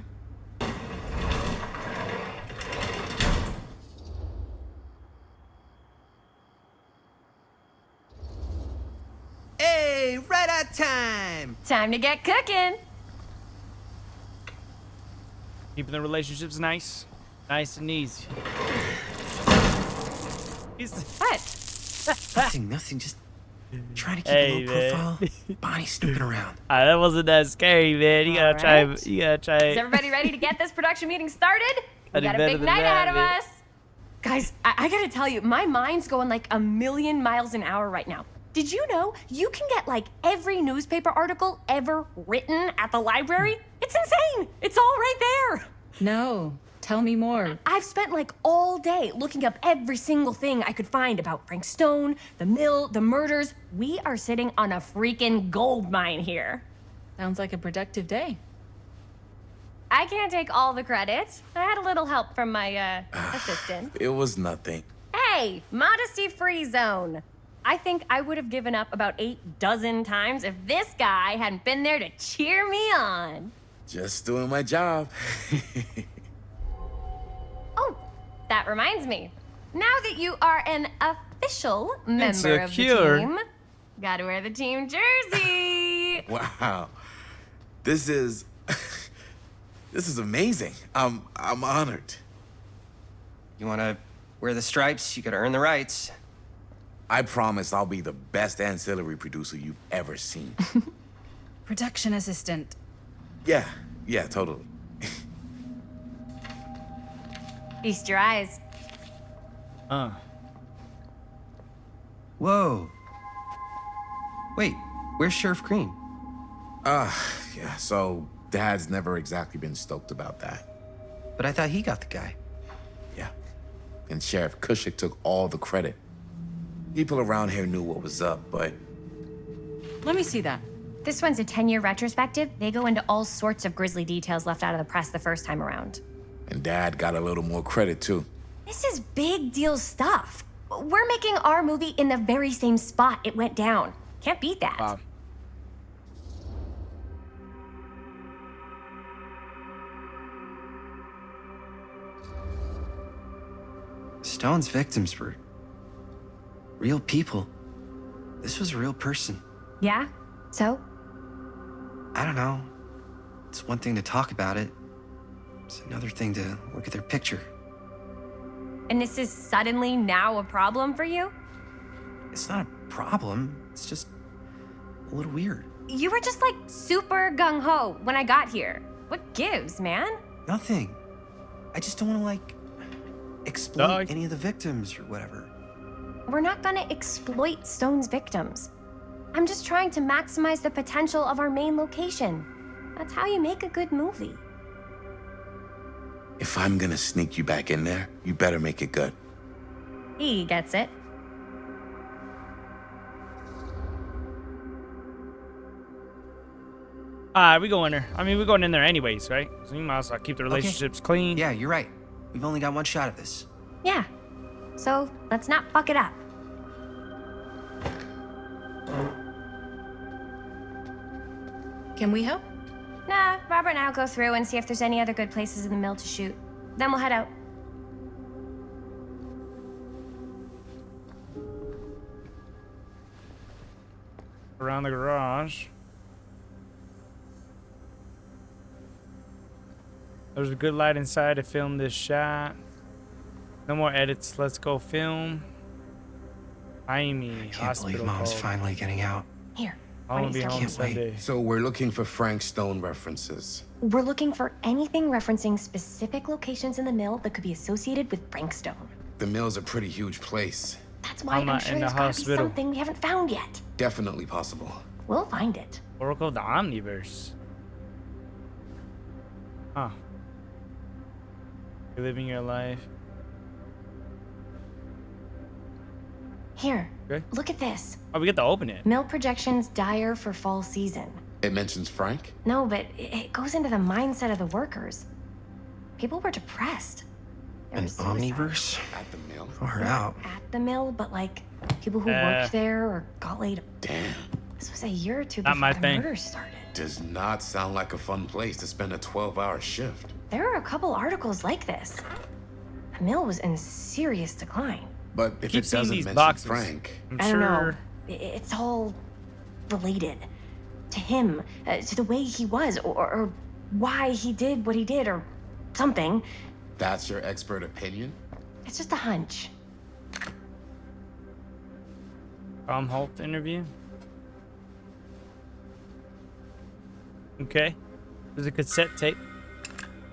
Hey, right on time! Time to get cooking. Keeping the relationships nice. Nice and easy. What? Nothing, just trying to keep Hey, a low man. profile. Bonnie snooping around. That wasn't that scary, man. You gotta try. Alright. You gotta try. Is everybody ready to get this production meeting started? I We did got a better big than night that, ahead of man. us. Guys, I gotta tell you, my mind's going like a million miles an hour right now. Did you know you can get like every newspaper article ever written at the library? It's insane. It's all right there. No, tell me more. I've spent like all day looking up every single thing I could find about Frank Stone, the mill, the murders. We are sitting on a freaking gold mine here. Sounds like a productive day. I can't take all the credit. I had a little help from my assistant. It was nothing. Hey, modesty-free zone. I think I would have given up about 8 dozen times if this guy hadn't been there to cheer me on. Just doing my job. Oh, that reminds me. Now that you are an official member of the Insecure. team, gotta wear the team jersey. Wow. This is this is amazing. I'm honored. You wanna Wear the stripes, you gotta earn the rights. I promise I'll be the best ancillary producer you've ever seen. Production assistant. Yeah, totally. Feast your eyes. Whoa. Wait, where's Sheriff Green? Yeah, so Dad's never exactly been stoked about that. But I thought he got the guy. Yeah. And Sheriff Cushik took all the credit. People around here knew what was up, but... Let me see that. This one's a 10-year retrospective. They go into all sorts of grisly details left out of the press the first time around. And Dad got a little more credit, too. This is big deal stuff. We're making our movie in the very same spot it went down. Can't beat that. Wow. Stone's victims were real people. This was a real person. Yeah? So? I don't know. It's one thing to talk about it. It's another thing to look at their picture. And this is suddenly now a problem for you? It's not a problem. It's just a little weird. You were just like super gung-ho when I got here. What gives, man? Nothing. I just don't want to like exploit any of the victims or whatever. We're not gonna exploit Stone's victims. I'm just trying to maximize the potential of our main location. That's how you make a good movie. If I'm gonna sneak you back in there, you better make it good. He gets it. We go in there. I mean, we're going in there anyways, right? So you might as well keep the relationships clean. Yeah, you're right. We've only got one shot at this. Yeah. So let's not fuck it up. Can we help? Nah, Robert and I'll go through and see if there's any other good places in the mill to shoot. Then we'll head out. Around the garage. There's a good light inside to film this shot. No more edits. Let's go film. I can't believe Mom's finally getting out. Here. I won't be home Sunday. So we're looking for Frank Stone references. We're looking for anything referencing specific locations in the mill that could be associated with Frank Stone. The mill's a pretty huge place. That's why I'm sure there's gotta be something we haven't found yet. Definitely possible. We'll find it. Oracle of the Omniverse. Huh. You're living your life. Here, Okay. look at this. Oh, we get to open it. Mill projections dire for fall season. It mentions Frank? No, but it goes into the mindset of the workers. People were depressed. An omniverse? At the mill? Far out. At the mill, but like people who worked there or got laid. Damn. This was a year or two Not before my the thing. murders started. Does not sound like a fun place to spend a 12-hour shift. There are a couple articles like this. The mill was in serious decline. But if Keep it seeing doesn't these mention boxes. Frank, I'm I don't know. sure. It's all related to him, to the way he was, or why he did what he did, or something. that's your expert opinion? It's just a hunch. Tom Holt interview. Okay. There's a cassette tape.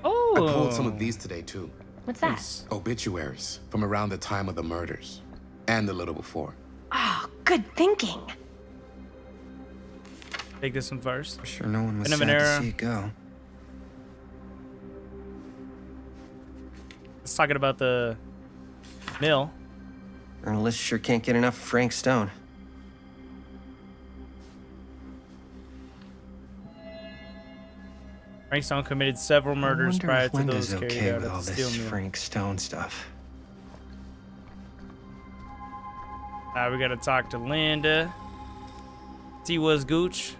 Oh. I pulled some of these today, too. What's that? Obituaries from around the time of the murders. And a little before. Oh, good thinking. Take this one first. Sure, no one was End of sad an to era. see it go. Let's talk about the mill. Journalists sure can't get enough of Frank Stone. Frank Stone committed several murders I wonder prior if to Linda's those carried okay out with at all the this steel mill. Frank Stone stuff. Now we gotta talk to Linda. See what's gooch.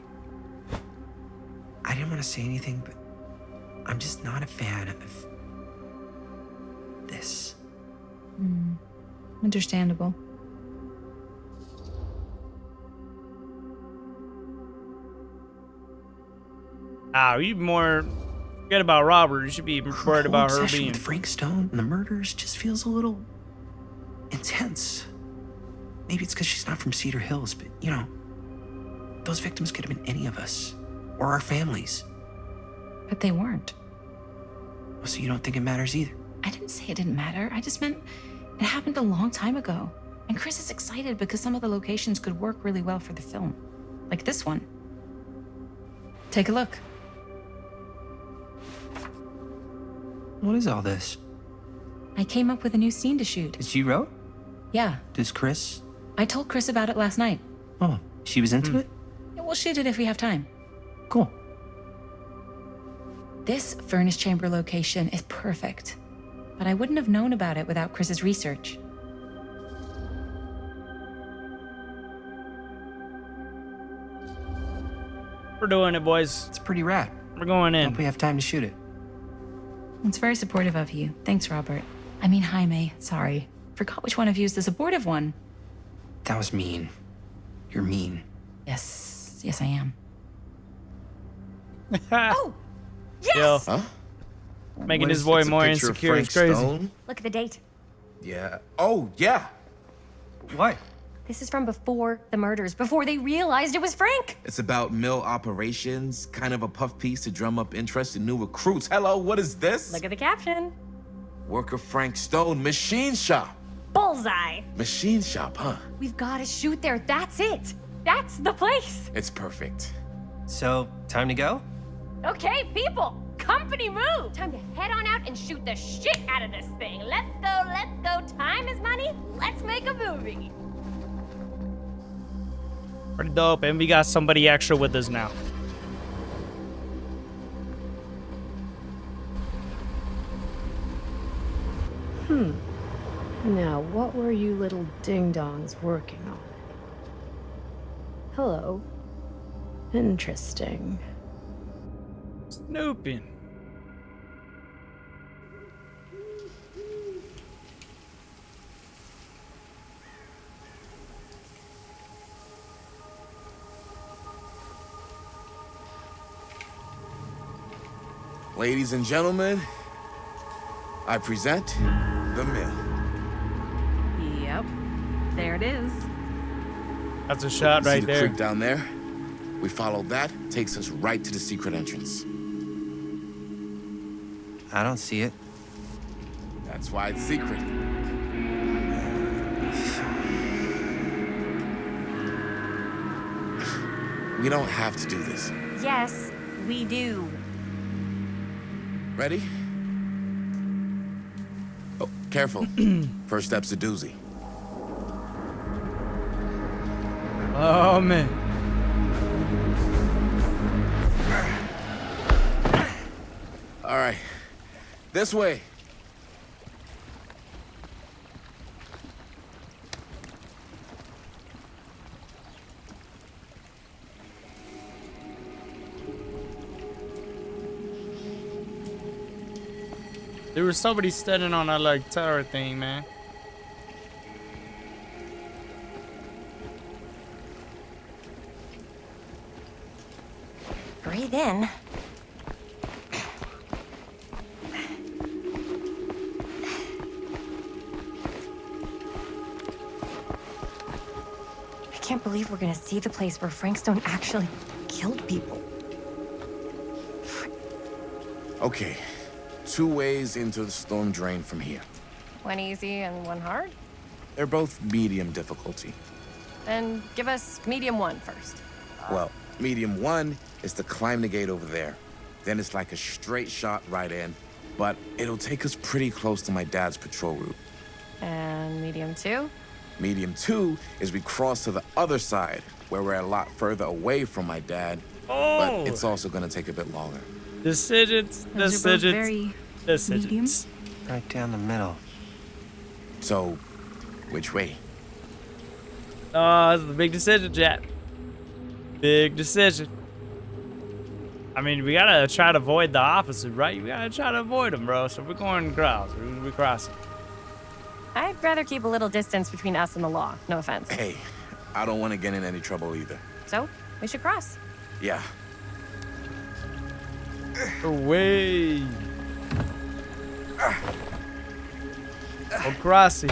I didn't want to say anything, but I'm just not a fan of this. Understandable. You more forget about Robert. You should be worried about her obsession being. with Frank Stone and the murders just feels a little tense. Maybe it's because she's not from Cedar Hills, but you know, those victims could have been any of us or our families. But they weren't. So you don't think it matters either? I didn't say it didn't matter. I just meant it happened a long time ago. And Chris is excited because some of the locations could work really well for the film. Like this one. Take a look. What is all this? I came up with a new scene to shoot. That you wrote? Yeah. Does Chris? I told Chris about it last night. Oh, she was into it? Yeah, we'll shoot it if we have time. Cool. This furnace chamber location is perfect. But I wouldn't have known about it without Chris's research. We're doing it, boys. It's pretty rad. We're going in. Hope we have time to shoot it. It's very supportive of you. Thanks, Robert. I mean, Jaime. Sorry. Forgot which one of you is the supportive one. That was mean. You're mean. Yes. Yes, I am. Oh! Yes! Yo. Huh? Making What his is- boy it's a more picture of insecure is Frank crazy. Stone? Look at the date. Yeah. Oh, yeah. What? This is from before the murders, before they realized it was Frank. It's about mill operations, kind of a puff piece to drum up interest in new recruits. Hello, what is this? Look at the caption. Worker Frank Stone, machine shop. Bullseye. Machine shop, huh? We've got to shoot there. That's it. That's the place. It's perfect. So, time to go? Okay, people. Company move. Time to head on out and shoot the shit out of this thing. Let's go, let's go. Time is money. Let's make a movie. Pretty dope. And we got somebody extra with us now. Now, what were you little ding-dongs working on? Hello. Interesting. Snooping. Ladies and gentlemen, I present the mill. Yep. There it is. That's a shot See right the there. creek down there? We follow that, takes us right to the secret entrance. I don't see it. That's why it's secret. We don't have to do this. Yes, we do. Ready? Oh, careful. First step's a doozy. Oh, man. All right. This way. There was somebody standing on that like tower thing, man. Breathe in. I can't believe we're gonna see the place where Frank Stone actually killed people. Okay. 2 ways into the storm drain from here. One easy and one hard? They're both medium difficulty. Then give us medium one first. Well, medium 1 is to climb the gate over there. Then it's like a straight shot right in, but it'll take us pretty close to my dad's patrol route. And medium two? Medium 2 is we cross to the other side, where we're a lot further away from my dad, Oh! but it's also gonna take a bit longer. Decisions, Those are both decisions, very decisions. Right down the middle. So, which way? Oh, this is a big decision, Jack. Big decision. I mean, we gotta try to avoid the opposite, right? We gotta try to avoid them, bro. So we're going across. We're gonna be crossing. I'd rather keep a little distance between us and the law. No offense. Hey, I don't want to get in any trouble either. So, we should cross. Yeah. Away. We're crossing.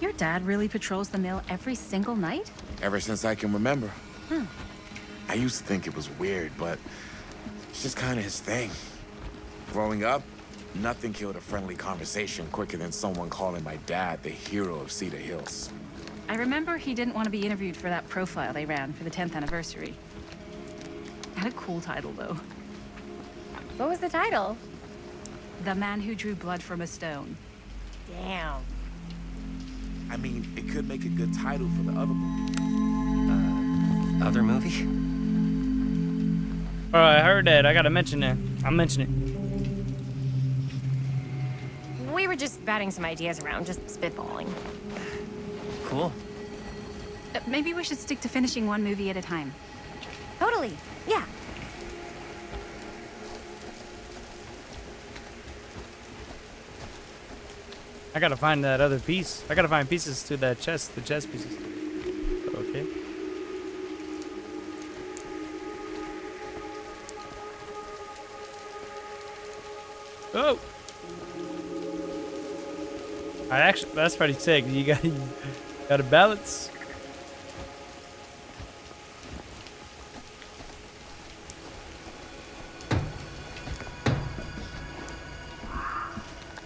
Your dad really patrols the mill every single night? Ever since I can remember. Hmm. I used to think it was weird, but it's just kind of his thing. Growing up, nothing killed a friendly conversation quicker than someone calling my dad the hero of Cedar Hills. I remember he didn't want to be interviewed for that profile they ran for the 10th anniversary. Had a cool title, though. What was the title? The Man Who Drew Blood from a Stone. Damn. I mean, it could make a good title for the other movie. Other movie? All right, I heard that. I gotta mention that. I'm mentioning We were just batting some ideas around, just spitballing. Cool. Maybe we should stick to finishing one movie at a time. Totally. Yeah. I gotta find that other piece. I gotta find pieces to that chest, the chest pieces. Okay. Oh! That's pretty sick. You got a balance.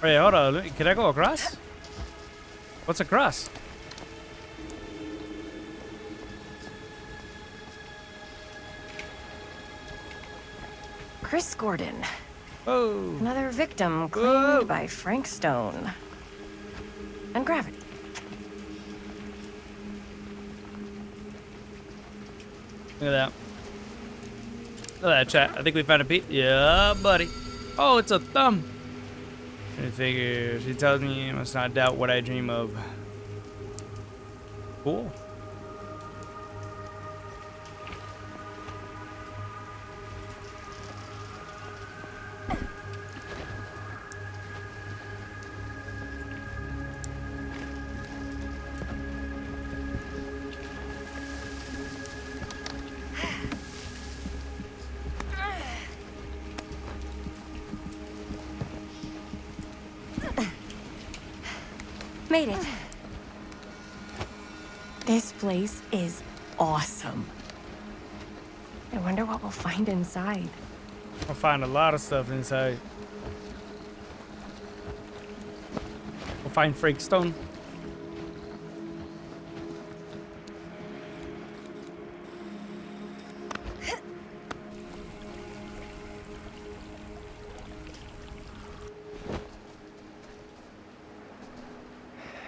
Wait, hold on. Can I go across? What's across? Chris Gordon. Oh. Another victim claimed by Frank Stone. And gravity. Look at that. Look at that, chat. I think we found a piece. Yeah, buddy. Oh, it's a thumb. I figure she tells me I must not doubt what I dream of. Cool. Made it. This place is awesome. I wonder what we'll find inside. I'll find a lot of stuff inside. We'll find Frank Stone.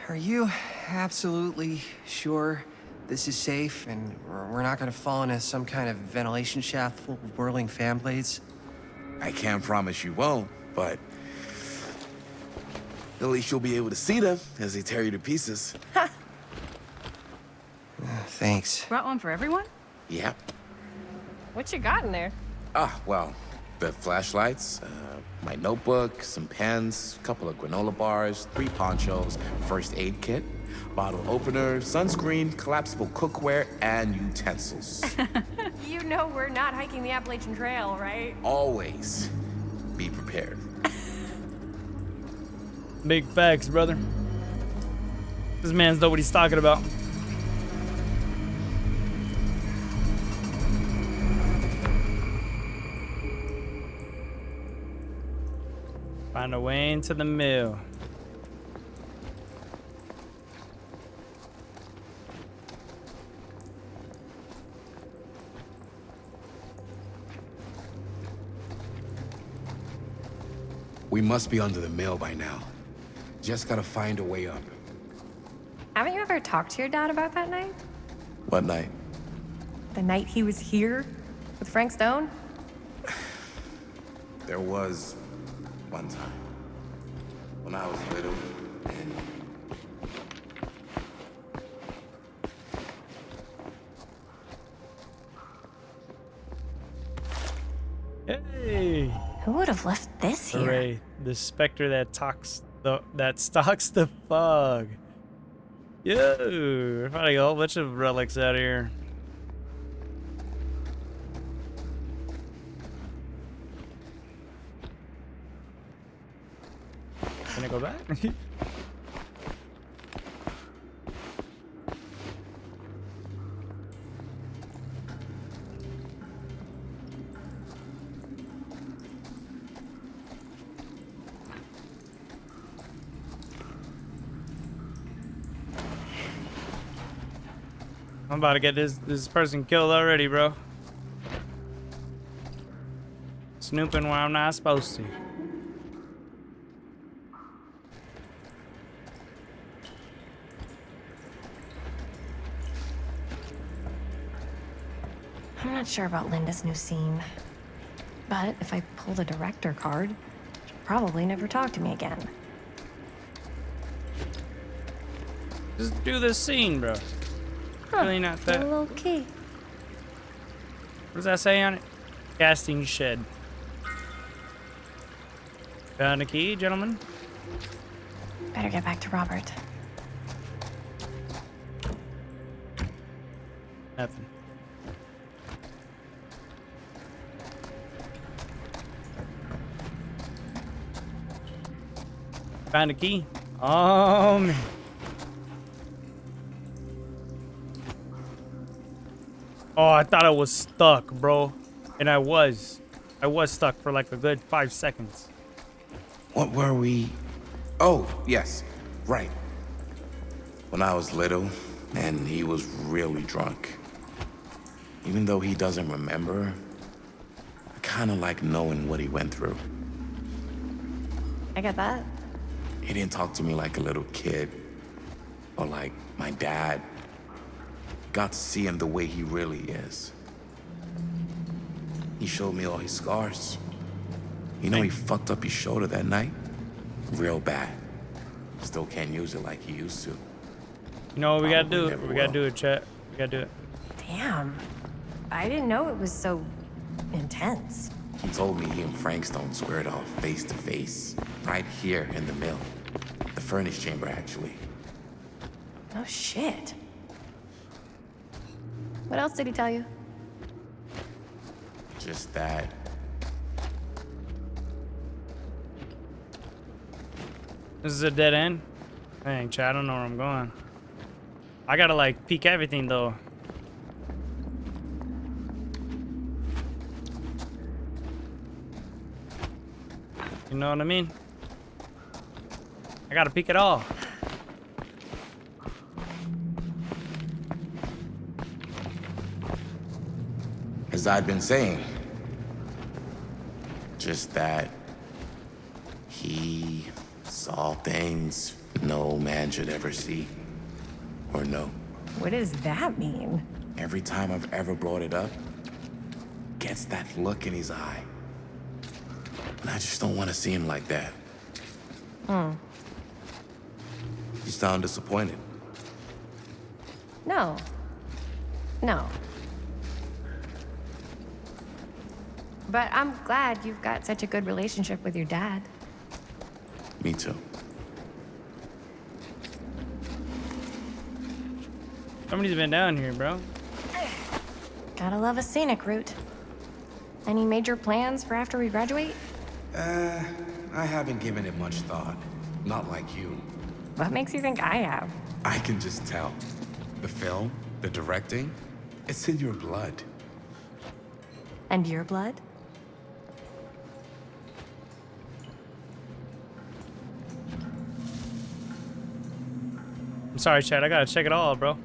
Are you absolutely sure this is safe and we're not gonna fall into some kind of ventilation shaft full of whirling fan blades? I can't promise you won't, but at least you'll be able to see them as they tear you to pieces. Thanks. Brought one for everyone? Yeah. What you got in there? Ah, well, the flashlights, my notebook, some pens, a couple of granola bars, 3 ponchos, first aid kit, bottle opener, sunscreen, collapsible cookware, and utensils. You know we're not hiking the Appalachian Trail, right? Always be prepared. Big facts, brother. This man's know what he's talking about. Find a way into the mill. We must be under the mill by now. Just gotta find a way up. Haven't you ever talked to your dad about that night? What night? The night he was here with Frank Stone? There was one time when I was little and Hey! Who would have left this here? Hooray. The specter that stalks the fog. Yo, we're finding a whole bunch of relics out here. Can I go back? I'm about to get this person killed already, bro. Snooping where I'm not supposed to. I'm not sure about Linda's new scene. But if I pull the director card, she'll probably never talk to me again. Just do this scene, bro. Really not that. A little key. What does that say on it? Casting shed. Found a key, gentlemen? Better get back to Robert. Nothing. Found a key. Oh, man. Oh, I thought I was stuck, bro. And I was. I was stuck for like a good 5 seconds. What were we? Oh, yes. Right. When I was little, and he was really drunk. Even though he doesn't remember, I kind of like knowing what he went through. I get that. He didn't talk to me like a little kid, or like my dad. Got to see him the way he really is. He showed me all his scars. You know, he fucked up his shoulder that night? Real bad. Still can't use it like he used to. You know what we gotta do? Never We gotta will. do it, chat. We gotta do it. Damn. I didn't know it was so intense. He told me he and Frankstone squared off face to face, right here in the mill. The furnace chamber, actually. Oh, shit. What else did he tell you? Just that. This is a dead end? Dang, chat, I don't know where I'm going. I gotta like peek everything though. You know what I mean? I gotta peek it all. As I'd been saying, just that he saw things no man should ever see or know. What does that mean? Every time I've ever brought it up, gets that look in his eye. And I just don't want to see him like that. You sound disappointed. No. No. But I'm glad you've got such a good relationship with your dad. Me too. Somebody's been down here, bro. Gotta love a scenic route. Any major plans for after we graduate? I haven't given it much thought. Not like you. What makes you think I have? I can just tell. The film, the directing, it's in your blood. And your blood? I'm sorry, chat. I gotta check it all, bro.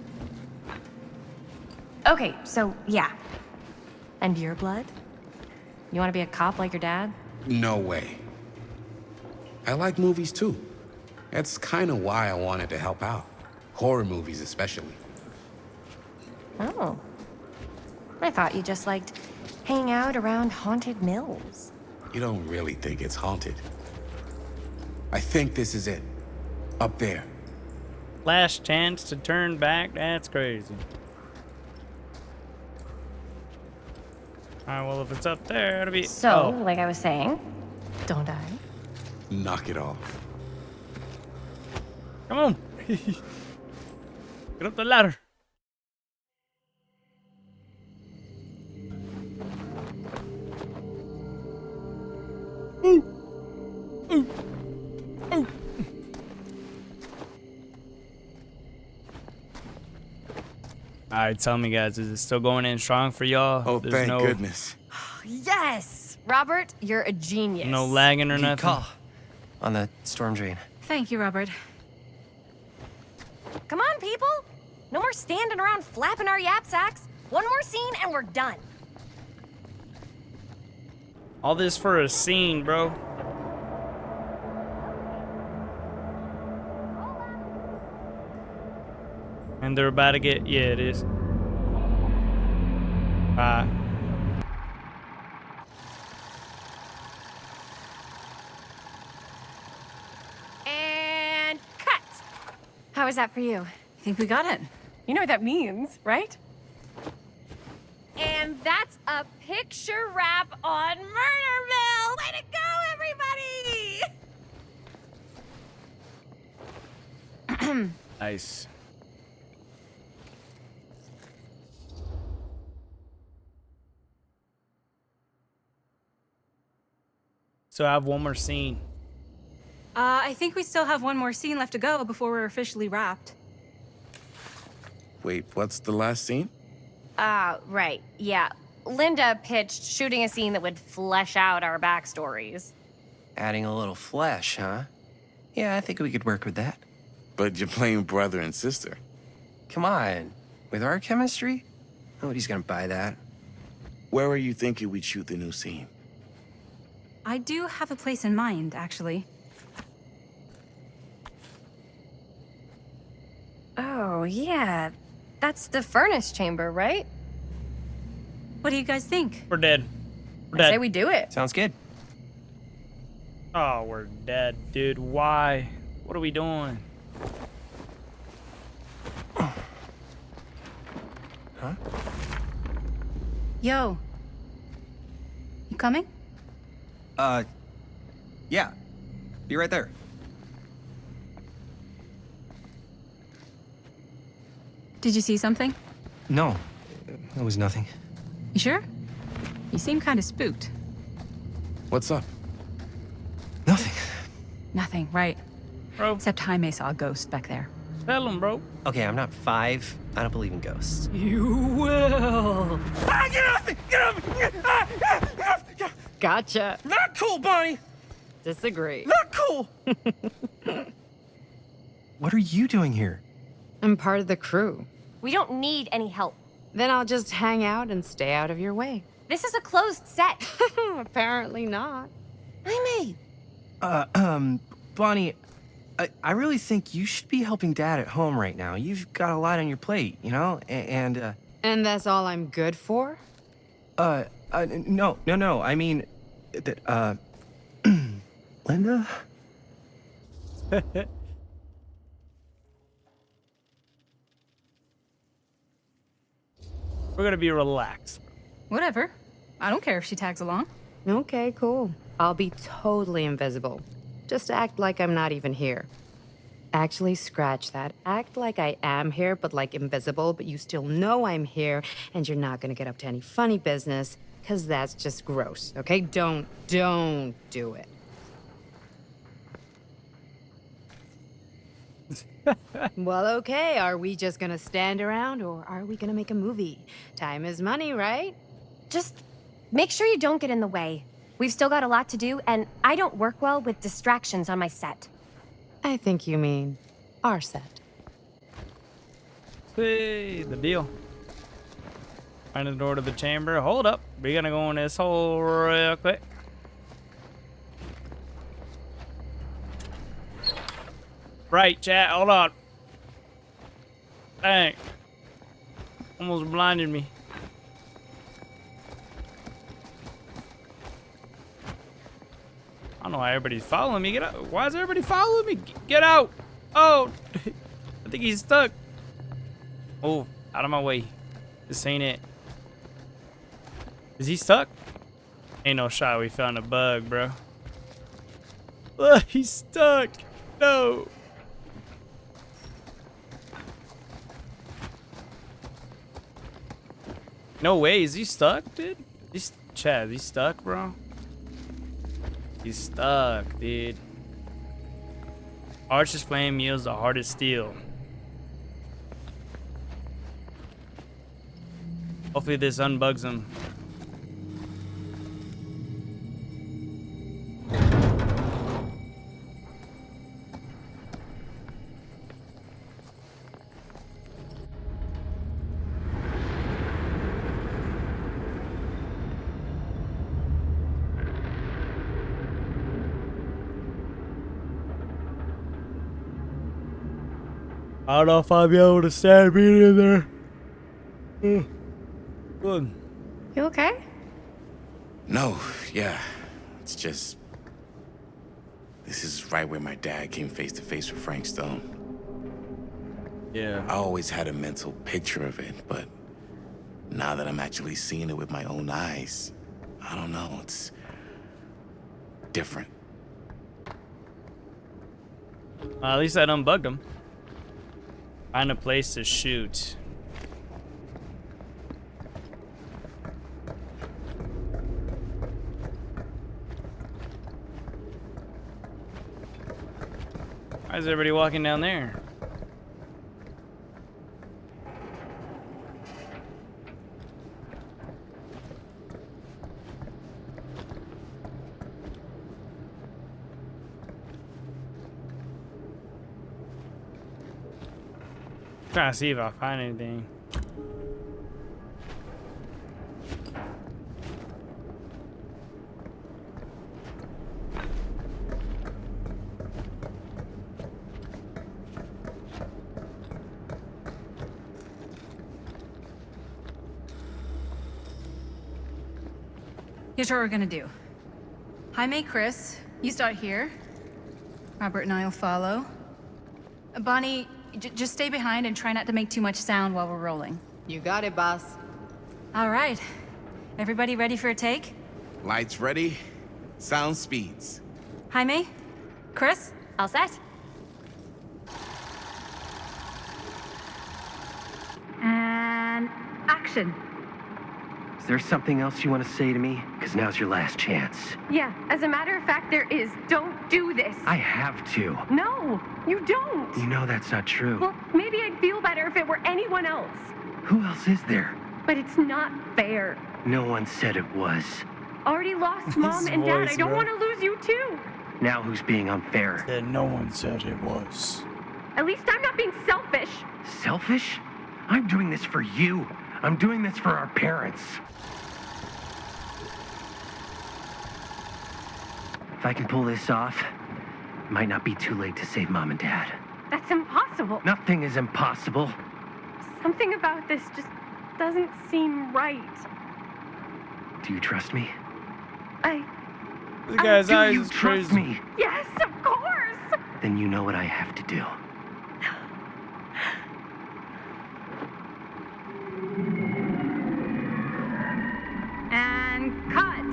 Okay, so yeah. And your blood? You want to be a cop like your dad? No way. I like movies too. That's kind of why I wanted to help out. Horror movies especially. Oh. I thought you just liked hanging out around haunted mills. You don't really think it's haunted. I think this is it. Up there. Last chance to turn back? That's crazy. Alright, well, if it's up there, it'll be... So, oh. like I was saying, don't I? Knock it off. Come on. Get up the ladder. Ooh. Ooh. Ooh. Alright, tell me guys, is it still going in strong for y'all? Oh, There's thank no, goodness. Yes! Robert, you're a genius. No lagging or Good nothing? call on the storm drain. Thank you, Robert. Come on, people! No more standing around flapping our yap sacks. One more scene and we're done. All this for a scene, bro. And they're about to get, yeah, it is. Bye. And cut. How was that for you? I think we got it. You know what that means, right? And that's a picture wrap on Murderville! Way to go, everybody! Nice. So I have one more scene. I think we still have one more scene left to go before we're officially wrapped. Wait, what's the last scene? Right, yeah. Linda pitched shooting a scene that would flesh out our backstories. Adding a little flesh, huh? Yeah, I think we could work with that. But you're playing brother and sister. Come on. With our chemistry? Nobody's gonna buy that. Where are you thinking we'd shoot the new scene? I do have a place in mind, actually. Oh, yeah. That's the furnace chamber, right? What do you guys think? We're dead. We're I say dead. we do it. Sounds good. Oh, we're dead, dude. Why? What are we doing? Huh? Yo. You coming? Yeah. Be right there. Did you see something? No, it was nothing. You sure? You seem kind of spooked. What's up? Nothing. Nothing, right. Bro, Except Jaime saw a ghost back there. tell him, bro. Okay, I'm not 5. I don't believe in ghosts. You will. Ah, get off me! Get off me! Get off me! Gotcha. Not cool, Bonnie! Disagree. Not cool! What are you doing here? I'm part of the crew. We don't need any help. Then I'll just hang out and stay out of your way. This is a closed set. Apparently not. Jaime! Bonnie, I really think you should be helping Dad at home right now. You've got a lot on your plate, you know? And that's all I'm good for? No. I mean, that, Linda? We're gonna be relaxed. Whatever. I don't care if she tags along. Okay, cool. I'll be totally invisible. Just act like I'm not even here. Actually, scratch that. Act like I am here, but like invisible, but you still know I'm here, and you're not gonna get up to any funny business, because that's just gross, okay? Don't do it. Well, okay, are we just gonna stand around, or are we gonna make a movie? Time is money, right? Just make sure you don't get in the way. We've still got a lot to do, and I don't work well with distractions on my set. I think you mean our set. Hey, the deal. Find the door to the chamber. Hold up. We're gonna go in this hole real quick. Right, chat. Hold on. Dang. Almost blinded me. I don't know why everybody's following me. Get out. Why is everybody following me? Get out. Oh. I think he's stuck. Oh, out of my way. This ain't it. Is he stuck? Ain't no shot we found a bug, bro. Look, he's stuck. No. No way. Is he stuck, dude? He's Chad. Is he stuck, bro? He's stuck, dude. Archer's flame yields the hardest steel. Hopefully this unbugs him. I don't know if I'll be able to stand being in there. Good. You okay? No, yeah. It's just... This is right where my dad came face to face with Frank Stone. Yeah. I always had a mental picture of it, but now that I'm actually seeing it with my own eyes, I don't know, it's different. At least I done bugged him. Find a place to shoot. Why is everybody walking down there? Trying to see if I find anything. Here's what we're gonna do. Jaime, Chris, you start here. Robert and I will follow. Bonnie, just stay behind and try not to make too much sound while we're rolling. You got it, boss. All right. Everybody ready for a take? Lights ready, sound speeds. Jaime? Chris? All set? And action. Is there something else you want to say to me? Because now's your last chance. Yeah, as a matter of fact, there is. Don't do this. I have to. No, you don't. You know that's not true. Well, maybe I'd feel better if it were anyone else. Who else is there? But it's not fair. No one said it was. Already lost Mom and Dad. I don't want to lose you too. Now who's being unfair? That no one said it was. At least I'm not being selfish. Selfish? I'm doing this for you. I'm doing this for our parents. If I can pull this off, it might not be too late to save Mom and Dad. That's impossible. Nothing is impossible. Something about this just doesn't seem right. Do you trust me? The guy's Do eyes you is trust crazy. me? Yes, of course. Then you know what I have to do. And cut.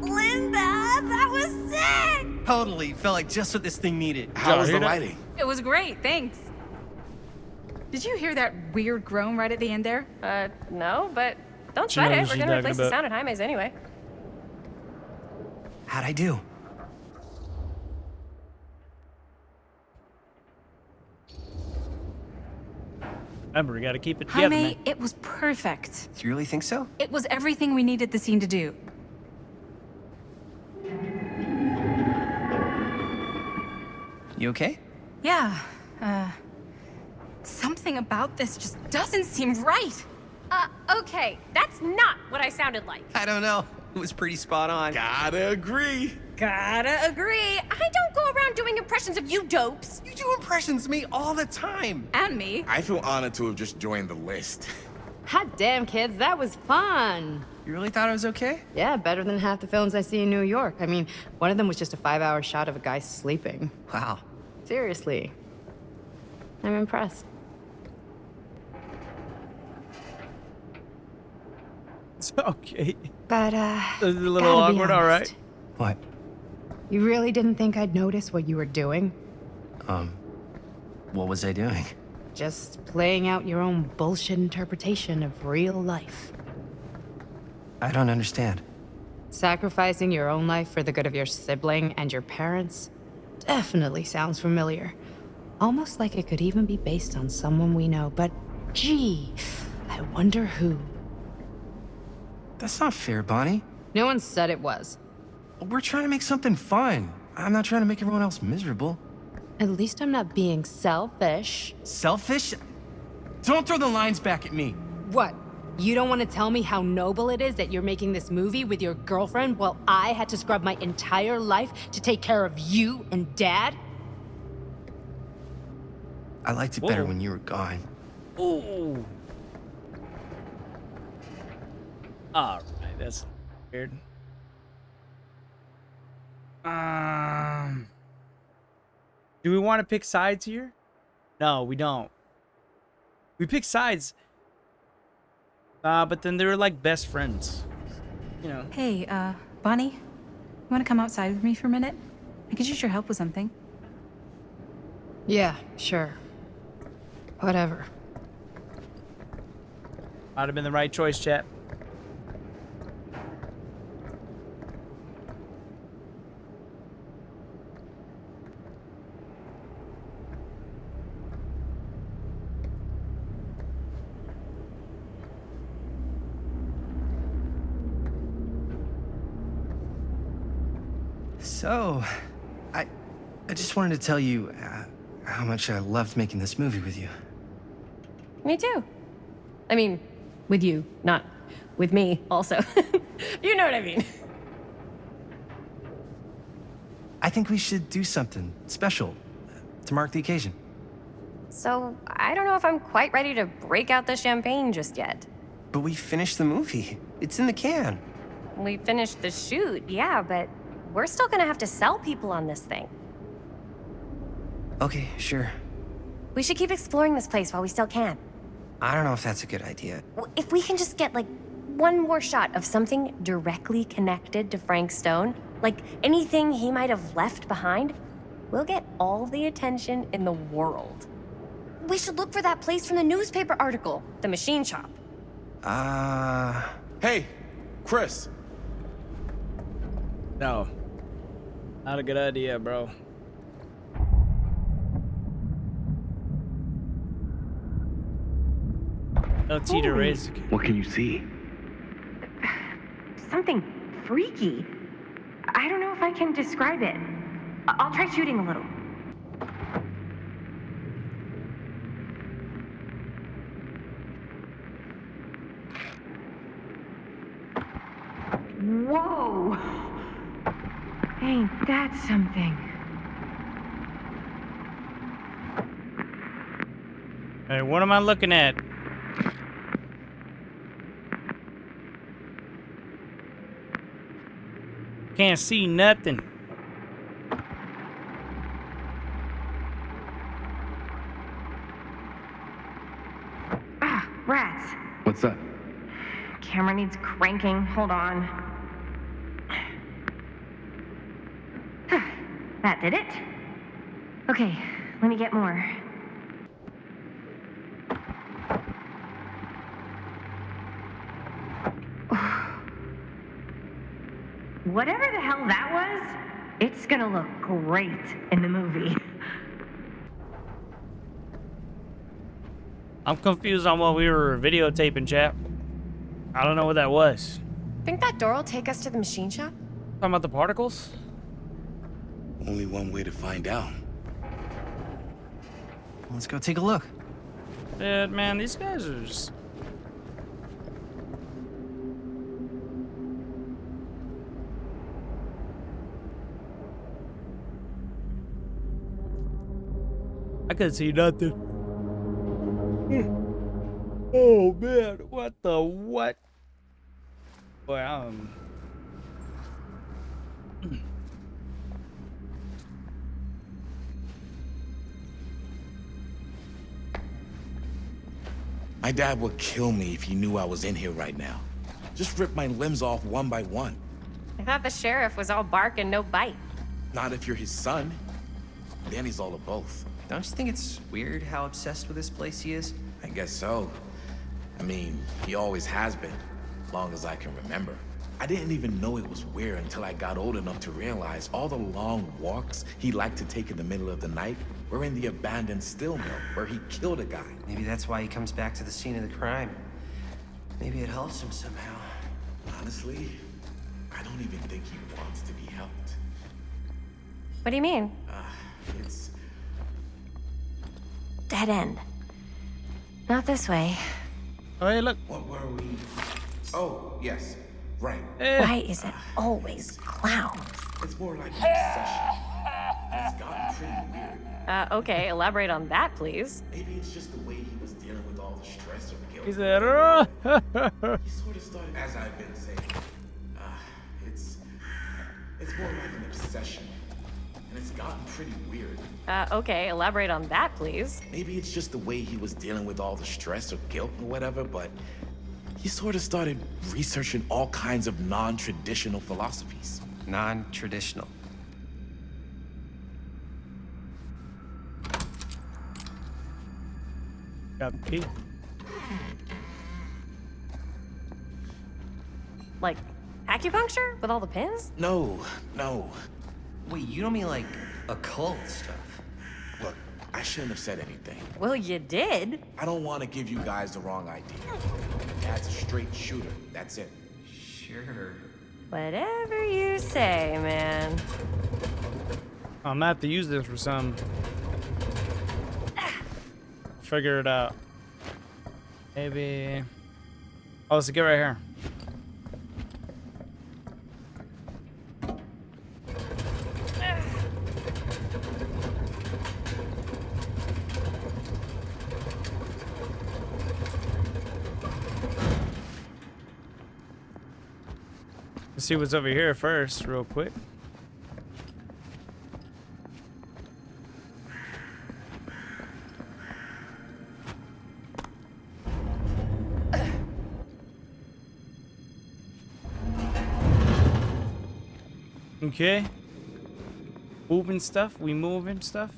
Linda, that was sick! Totally. Felt like just what this thing needed. How was the lighting? It was great, thanks. Did you hear that weird groan right at the end there? No, but don't She sweat knows it. what We're she's gonna talking replace the about. sound at Jaime's anyway. How'd I do? Remember, we gotta keep it together, man. Jaime, it was perfect. Do you really think so? It was everything we needed the scene to do. You okay? Yeah, something about this just doesn't seem right. Okay, that's not what I sounded like. I don't know. It was pretty spot on. Gotta agree. Gotta agree. I don't go around doing impressions of you dopes. You do impressions of me all the time. And me. I feel honored to have just joined the list. Hot damn, kids, that was fun. You really thought I was okay? Yeah, better than half the films I see in New York. I mean, one of them was just a 5-hour shot of a guy sleeping. Wow. Seriously. I'm impressed. It's okay. But, It's a little gotta be awkward, alright. What? You really didn't think I'd notice what you were doing? What was I doing? Just playing out your own bullshit interpretation of real life. I don't understand. Sacrificing your own life for the good of your sibling and your parents definitely sounds familiar. Almost like it could even be based on someone we know, but gee, I wonder who. That's not fair, Bonnie. No one said it was. We're trying to make something fun. I'm not trying to make everyone else miserable. At least I'm not being selfish. Selfish? Don't throw the lines back at me. What? You don't want to tell me how noble it is that you're making this movie with your girlfriend while I had to scrub my entire life to take care of you and Dad? I liked it better Whoa. when you were gone. Ooh. All right, that's weird. Do we want to pick sides here? No, we don't. We pick sides. But then they were like best friends. You know. Hey, Bonnie, you want to come outside with me for a minute? I could use your help with something. Yeah, sure. Whatever. Might have been the right choice, chat. So, I just wanted to tell you how much I loved making this movie with you. Me too. I mean, with you, not with me, also. You know what I mean. I think we should do something special to mark the occasion. So, I don't know if I'm quite ready to break out the champagne just yet. But we finished the movie. It's in the can. We finished the shoot, yeah, but we're still gonna have to sell people on this thing. Okay, sure. We should keep exploring this place while we still can. I don't know if that's a good idea. If we can just get, like, one more shot of something directly connected to Frank Stone, like anything he might have left behind, we'll get all the attention in the world. We should look for that place from the newspaper article, the machine shop. Hey, Chris. No. Not a good idea, bro. No Tita raised. What can you see? Something freaky. I don't know if I can describe it. I'll try shooting a little. Whoa! Ain't that something? Hey, what am I looking at? Can't see nothing. Ah, rats. What's up? Camera needs cranking. Hold on. That did it. Okay, let me get more. Whatever the hell that was, it's gonna look great in the movie. I'm confused on what we were videotaping, chap. I don't know what that was. Think that door will take us to the machine shop? Talking about the particles? Only one way to find out. Let's go take a look. Yeah, man, these guys are just... I couldn't see nothing. Oh man, what the what? Boy, My dad would kill me if he knew I was in here right now. Just rip my limbs off one by one. I thought the sheriff was all bark and no bite. Not if you're his son. Danny's all of both. Don't you think it's weird how obsessed with this place he is? I guess so. I mean, he always has been, long as I can remember. I didn't even know it was weird until I got old enough to realize all the long walks he liked to take in the middle of the night were in the abandoned steel mill where he killed a guy. Maybe that's why he comes back to the scene of the crime. Maybe it helps him somehow. Honestly, I don't even think he wants to be helped. What do you mean? It's... Dead end. Not this way. Oh, hey, look. What were we... Oh, yes. Right. Why is it always clowns? It's more like an obsession. He's gotten pretty weird. Okay, elaborate on that, please. Maybe it's just the way he was dealing with all the stress or guilt. He said, He sort of started, as I've been saying, it's more like an obsession. And it's gotten pretty weird. Okay, elaborate on that, please. Maybe it's just the way he was dealing with all the stress or guilt or whatever, but he sort of started researching all kinds of non-traditional philosophies. Non-traditional. got the key. Like, acupuncture? With all the pins? No. Wait, you don't mean like occult stuff? Look, I shouldn't have said anything. Well, you did. I don't want to give you guys the wrong idea. Dad's a straight shooter. That's it. Sure. Whatever you say, man. I'm gonna have to use this for some. Figure it out. Maybe. Oh, let's get right here. Let's see what's over here first, real quick. Okay. Moving stuff. We moving stuff.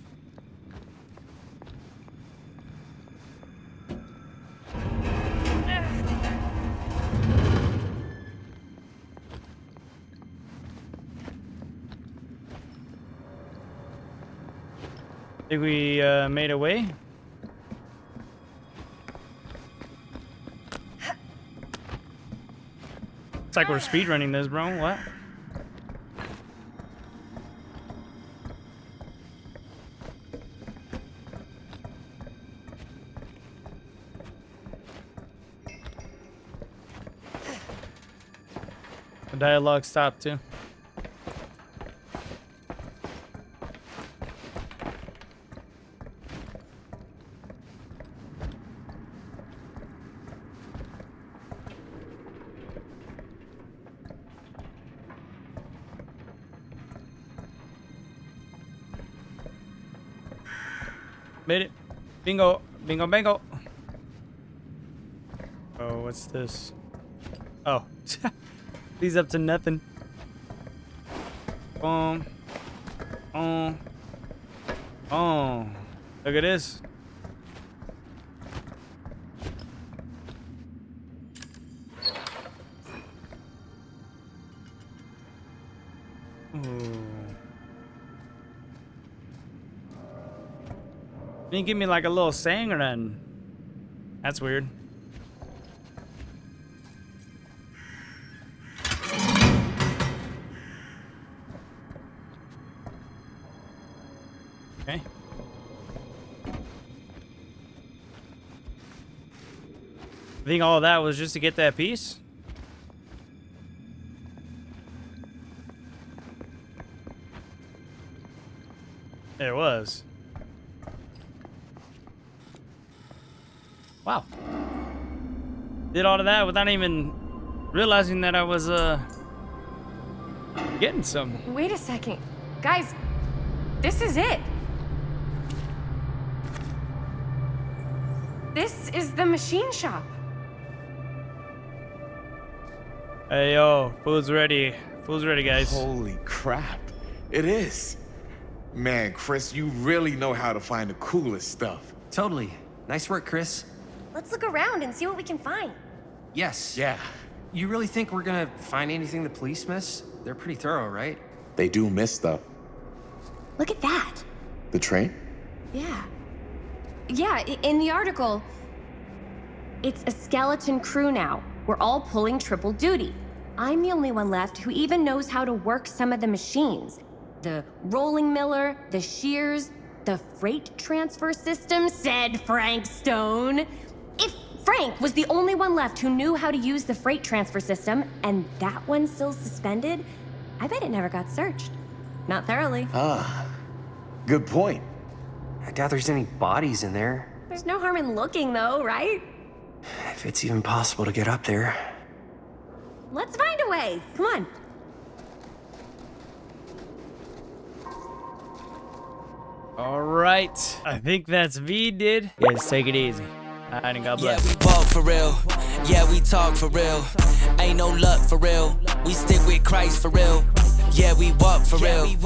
Think we made a way? It's like we're speedrunning this, bro. What? The dialogue stopped too. Made it. Bingo. Bingo, bingo. Oh, what's this? Oh. Leads up to nothing. Oh. Look at this. Didn't give me like a little saying or nothing. That's weird. Okay. I think all that was just to get that piece. There it was. Wow. Did all of that without even realizing that I was getting some. Wait a second. Guys, this is it. This is the machine shop. Hey, yo, food's ready. Food's ready, guys. Holy crap. It is. Man, Chris, you really know how to find the coolest stuff. Totally. Nice work, Chris. Let's look around and see what we can find. Yes. Yeah. You really think we're gonna find anything the police miss? They're pretty thorough, right? They do miss stuff. Look at that. The train? Yeah. Yeah, in the article, it's a skeleton crew now. We're all pulling triple duty. I'm the only one left who even knows how to work some of the machines. The rolling miller, the shears, the freight transfer system, said Frank Stone. If Frank was the only one left who knew how to use the freight transfer system, and that one's still suspended, I bet it never got searched. Not thoroughly. Ah, Good point. I doubt there's any bodies in there. There's no harm in looking, though, right? If it's even possible to get up there. Let's find a way. Come on. All right. I think that's V, did. Yes, take it easy. All right, and God bless. Yeah, we walk for real. Yeah, we talk for real. Ain't no luck for real. We stick with Christ for real. Yeah, we walk for real.